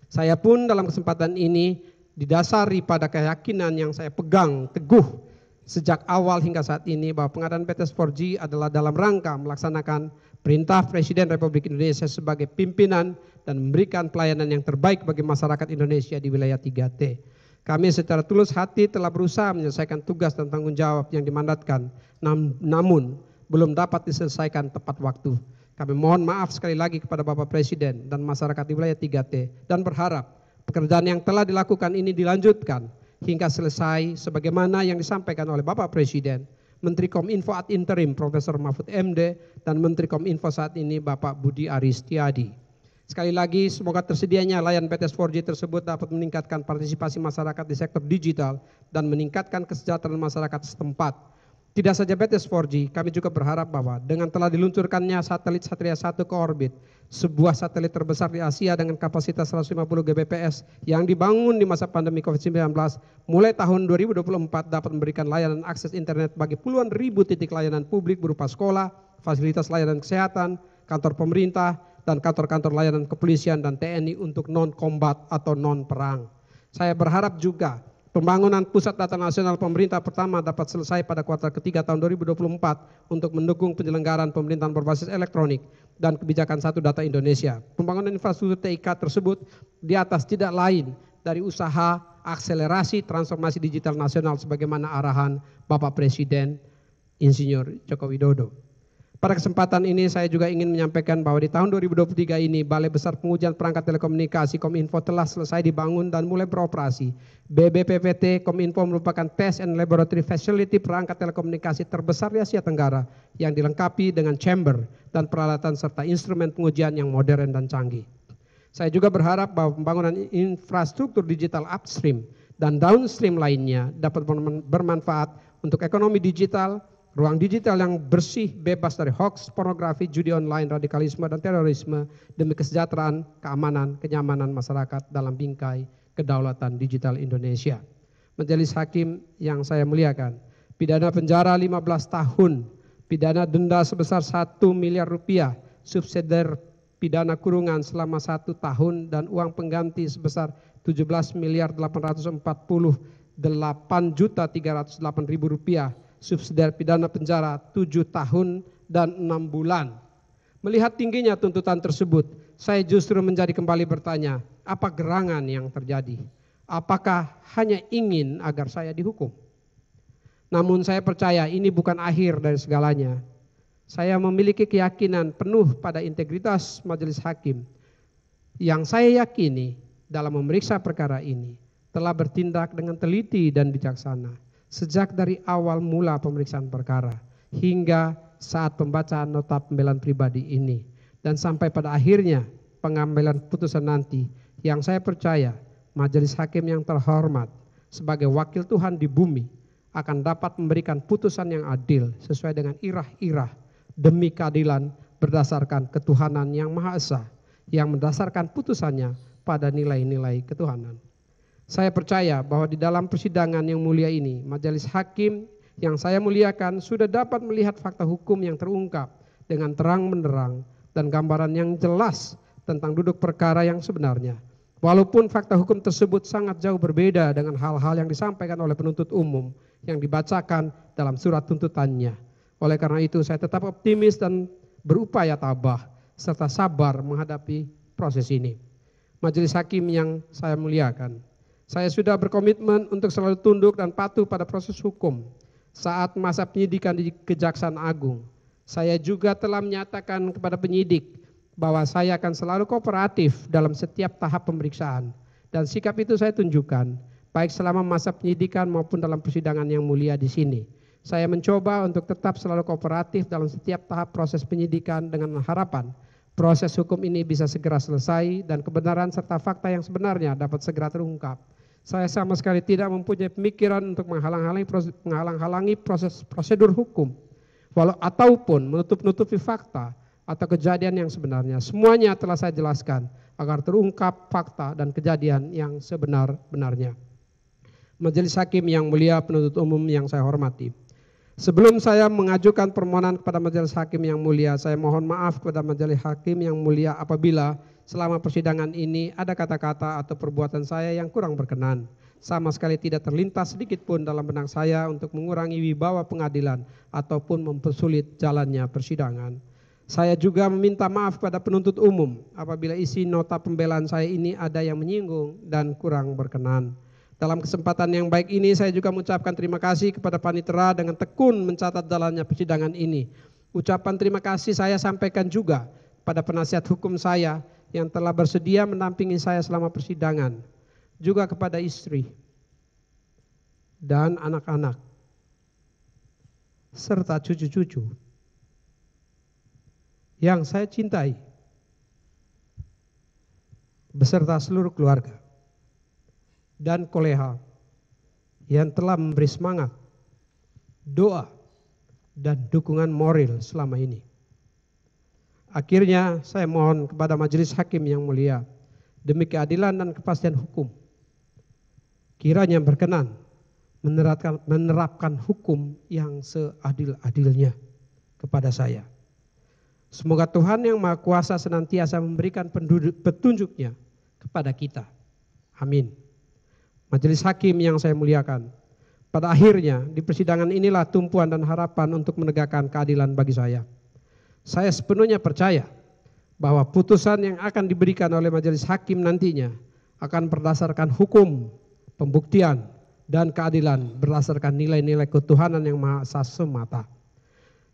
Saya pun dalam kesempatan ini didasari pada keyakinan yang saya pegang teguh sejak awal hingga saat ini bahwa pengadaan BTS 4G adalah dalam rangka melaksanakan perintah Presiden Republik Indonesia sebagai pimpinan dan memberikan pelayanan yang terbaik bagi masyarakat Indonesia di wilayah 3T. Kami secara tulus hati telah berusaha menyelesaikan tugas dan tanggung jawab yang dimandatkan, namun belum dapat diselesaikan tepat waktu. Kami mohon maaf sekali lagi kepada Bapak Presiden dan masyarakat di wilayah 3T dan berharap pekerjaan yang telah dilakukan ini dilanjutkan hingga selesai sebagaimana yang disampaikan oleh Bapak Presiden, Menteri Kominfo ad interim Profesor Mahfud MD dan Menteri Kominfo saat ini Bapak Budi Aris Setiadi. Sekali lagi semoga tersedianya layanan BTS 4G tersebut dapat meningkatkan partisipasi masyarakat di sektor digital dan meningkatkan kesejahteraan masyarakat setempat. Tidak saja BTS 4G, kami juga berharap bahwa dengan telah diluncurkannya satelit Satria 1 ke orbit, sebuah satelit terbesar di Asia dengan kapasitas 150 Gbps yang dibangun di masa pandemi COVID-19, mulai tahun 2024 dapat memberikan layanan akses internet bagi puluhan ribu titik layanan publik berupa sekolah, fasilitas layanan kesehatan, kantor pemerintah, dan kantor-kantor layanan kepolisian dan TNI untuk non-kombat atau non-perang. Saya berharap juga pembangunan pusat data nasional pemerintah pertama dapat selesai pada kuartal ketiga tahun 2024 untuk mendukung penyelenggaraan pemerintahan berbasis elektronik dan kebijakan satu data Indonesia. Pembangunan infrastruktur TIK tersebut di atas tidak lain dari usaha akselerasi transformasi digital nasional sebagaimana arahan Bapak Presiden Insinyur Joko Widodo. Pada kesempatan ini saya juga ingin menyampaikan bahwa di tahun 2023 ini Balai Besar Pengujian Perangkat Telekomunikasi Kominfo telah selesai dibangun dan mulai beroperasi. BBPPT Kominfo merupakan test and laboratory facility perangkat telekomunikasi terbesar di Asia Tenggara yang dilengkapi dengan chamber dan peralatan serta instrumen pengujian yang modern dan canggih. Saya juga berharap bahwa pembangunan infrastruktur digital upstream dan downstream lainnya dapat bermanfaat untuk ekonomi digital, ruang digital yang bersih, bebas dari hoax, pornografi, judi online, radikalisme, dan terorisme demi kesejahteraan, keamanan, kenyamanan masyarakat dalam bingkai kedaulatan digital Indonesia. Majelis Hakim yang saya muliakan, pidana penjara 15 tahun, pidana denda sebesar 1 miliar rupiah, subsidiar pidana kurungan selama 1 tahun, dan uang pengganti sebesar 17.848.308.000 rupiah, subsidiar pidana penjara 7 tahun dan 6 bulan. Melihat tingginya tuntutan tersebut, saya justru menjadi kembali bertanya, apa gerangan yang terjadi? Apakah hanya ingin agar saya dihukum? Namun saya percaya ini bukan akhir dari segalanya. Saya memiliki keyakinan penuh pada integritas majelis hakim yang saya yakini dalam memeriksa perkara ini telah bertindak dengan teliti dan bijaksana sejak dari awal mula pemeriksaan perkara hingga saat pembacaan nota pembelaan pribadi ini dan sampai pada akhirnya pengambilan putusan nanti, yang saya percaya majelis hakim yang terhormat sebagai wakil Tuhan di bumi akan dapat memberikan putusan yang adil sesuai dengan irah-irah demi keadilan berdasarkan ketuhanan yang Maha Esa yang mendasarkan putusannya pada nilai-nilai ketuhanan. Saya percaya bahwa di dalam persidangan yang mulia ini, majelis hakim yang saya muliakan sudah dapat melihat fakta hukum yang terungkap dengan terang benderang dan gambaran yang jelas tentang duduk perkara yang sebenarnya. Walaupun fakta hukum tersebut sangat jauh berbeda dengan hal-hal yang disampaikan oleh penuntut umum yang dibacakan dalam surat tuntutannya. Oleh karena itu saya tetap optimis dan berupaya tabah serta sabar menghadapi proses ini. Majelis hakim yang saya muliakan, saya sudah berkomitmen untuk selalu tunduk dan patuh pada proses hukum saat masa penyidikan di Kejaksaan Agung. Saya juga telah menyatakan kepada penyidik bahwa saya akan selalu kooperatif dalam setiap tahap pemeriksaan. Dan sikap itu saya tunjukkan, baik selama masa penyidikan maupun dalam persidangan yang mulia di sini. Saya mencoba untuk tetap selalu kooperatif dalam setiap tahap proses penyidikan dengan harapan proses hukum ini bisa segera selesai dan kebenaran serta fakta yang sebenarnya dapat segera terungkap. Saya sama sekali tidak mempunyai pemikiran untuk menghalang-halangi proses prosedur hukum, ataupun menutup-nutupi fakta atau kejadian yang sebenarnya. Semuanya telah saya jelaskan agar terungkap fakta dan kejadian yang sebenar-benarnya. Majelis hakim yang mulia, penuntut umum yang saya hormati, sebelum saya mengajukan permohonan kepada majelis hakim yang mulia, saya mohon maaf kepada majelis hakim yang mulia apabila selama persidangan ini ada kata-kata atau perbuatan saya yang kurang berkenan. Sama sekali tidak terlintas sedikit pun dalam benak saya untuk mengurangi wibawa pengadilan ataupun mempersulit jalannya persidangan. Saya juga meminta maaf kepada penuntut umum apabila isi nota pembelaan saya ini ada yang menyinggung dan kurang berkenan. Dalam kesempatan yang baik ini saya juga mengucapkan terima kasih kepada panitera dengan tekun mencatat jalannya persidangan ini. Ucapan terima kasih saya sampaikan juga pada penasihat hukum saya yang telah bersedia mendampingi saya selama persidangan. Juga kepada istri dan anak-anak serta cucu-cucu yang saya cintai beserta seluruh keluarga dan kolega yang telah memberi semangat, doa, dan dukungan moral selama ini. Akhirnya saya mohon kepada majelis hakim yang mulia, demi keadilan dan kepastian hukum, kiranya berkenan menerapkan hukum yang seadil-adilnya kepada saya. Semoga Tuhan yang Maha Kuasa senantiasa memberikan petunjuknya kepada kita. Amin. Majelis hakim yang saya muliakan, pada akhirnya di persidangan inilah tumpuan dan harapan untuk menegakkan keadilan bagi saya. Saya sepenuhnya percaya bahwa putusan yang akan diberikan oleh majelis hakim nantinya akan berdasarkan hukum, pembuktian, dan keadilan berdasarkan nilai-nilai ketuhanan yang Maha Esa semata.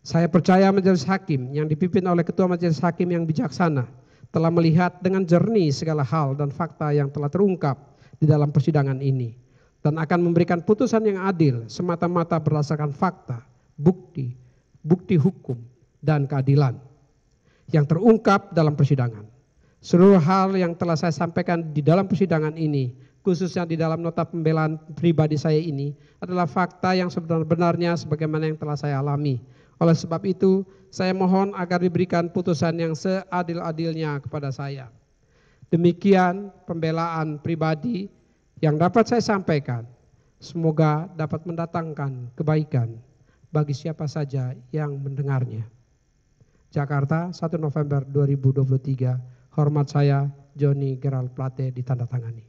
Saya percaya majelis hakim yang dipimpin oleh ketua majelis hakim yang bijaksana telah melihat dengan jernih segala hal dan fakta yang telah terungkap di dalam persidangan ini dan akan memberikan putusan yang adil semata-mata berdasarkan fakta, bukti hukum, dan keadilan yang terungkap dalam persidangan. Seluruh hal yang telah saya sampaikan di dalam persidangan ini, khususnya di dalam nota pembelaan pribadi saya ini, adalah fakta yang sebenar-benarnya sebagaimana yang telah saya alami. Oleh sebab itu, saya mohon agar diberikan putusan yang seadil-adilnya kepada saya. Demikian pembelaan pribadi yang dapat saya sampaikan. Semoga dapat mendatangkan kebaikan bagi siapa saja yang mendengarnya. Jakarta, 1 November 2023. Hormat saya, Joni Gerald Plate, ditandatangani.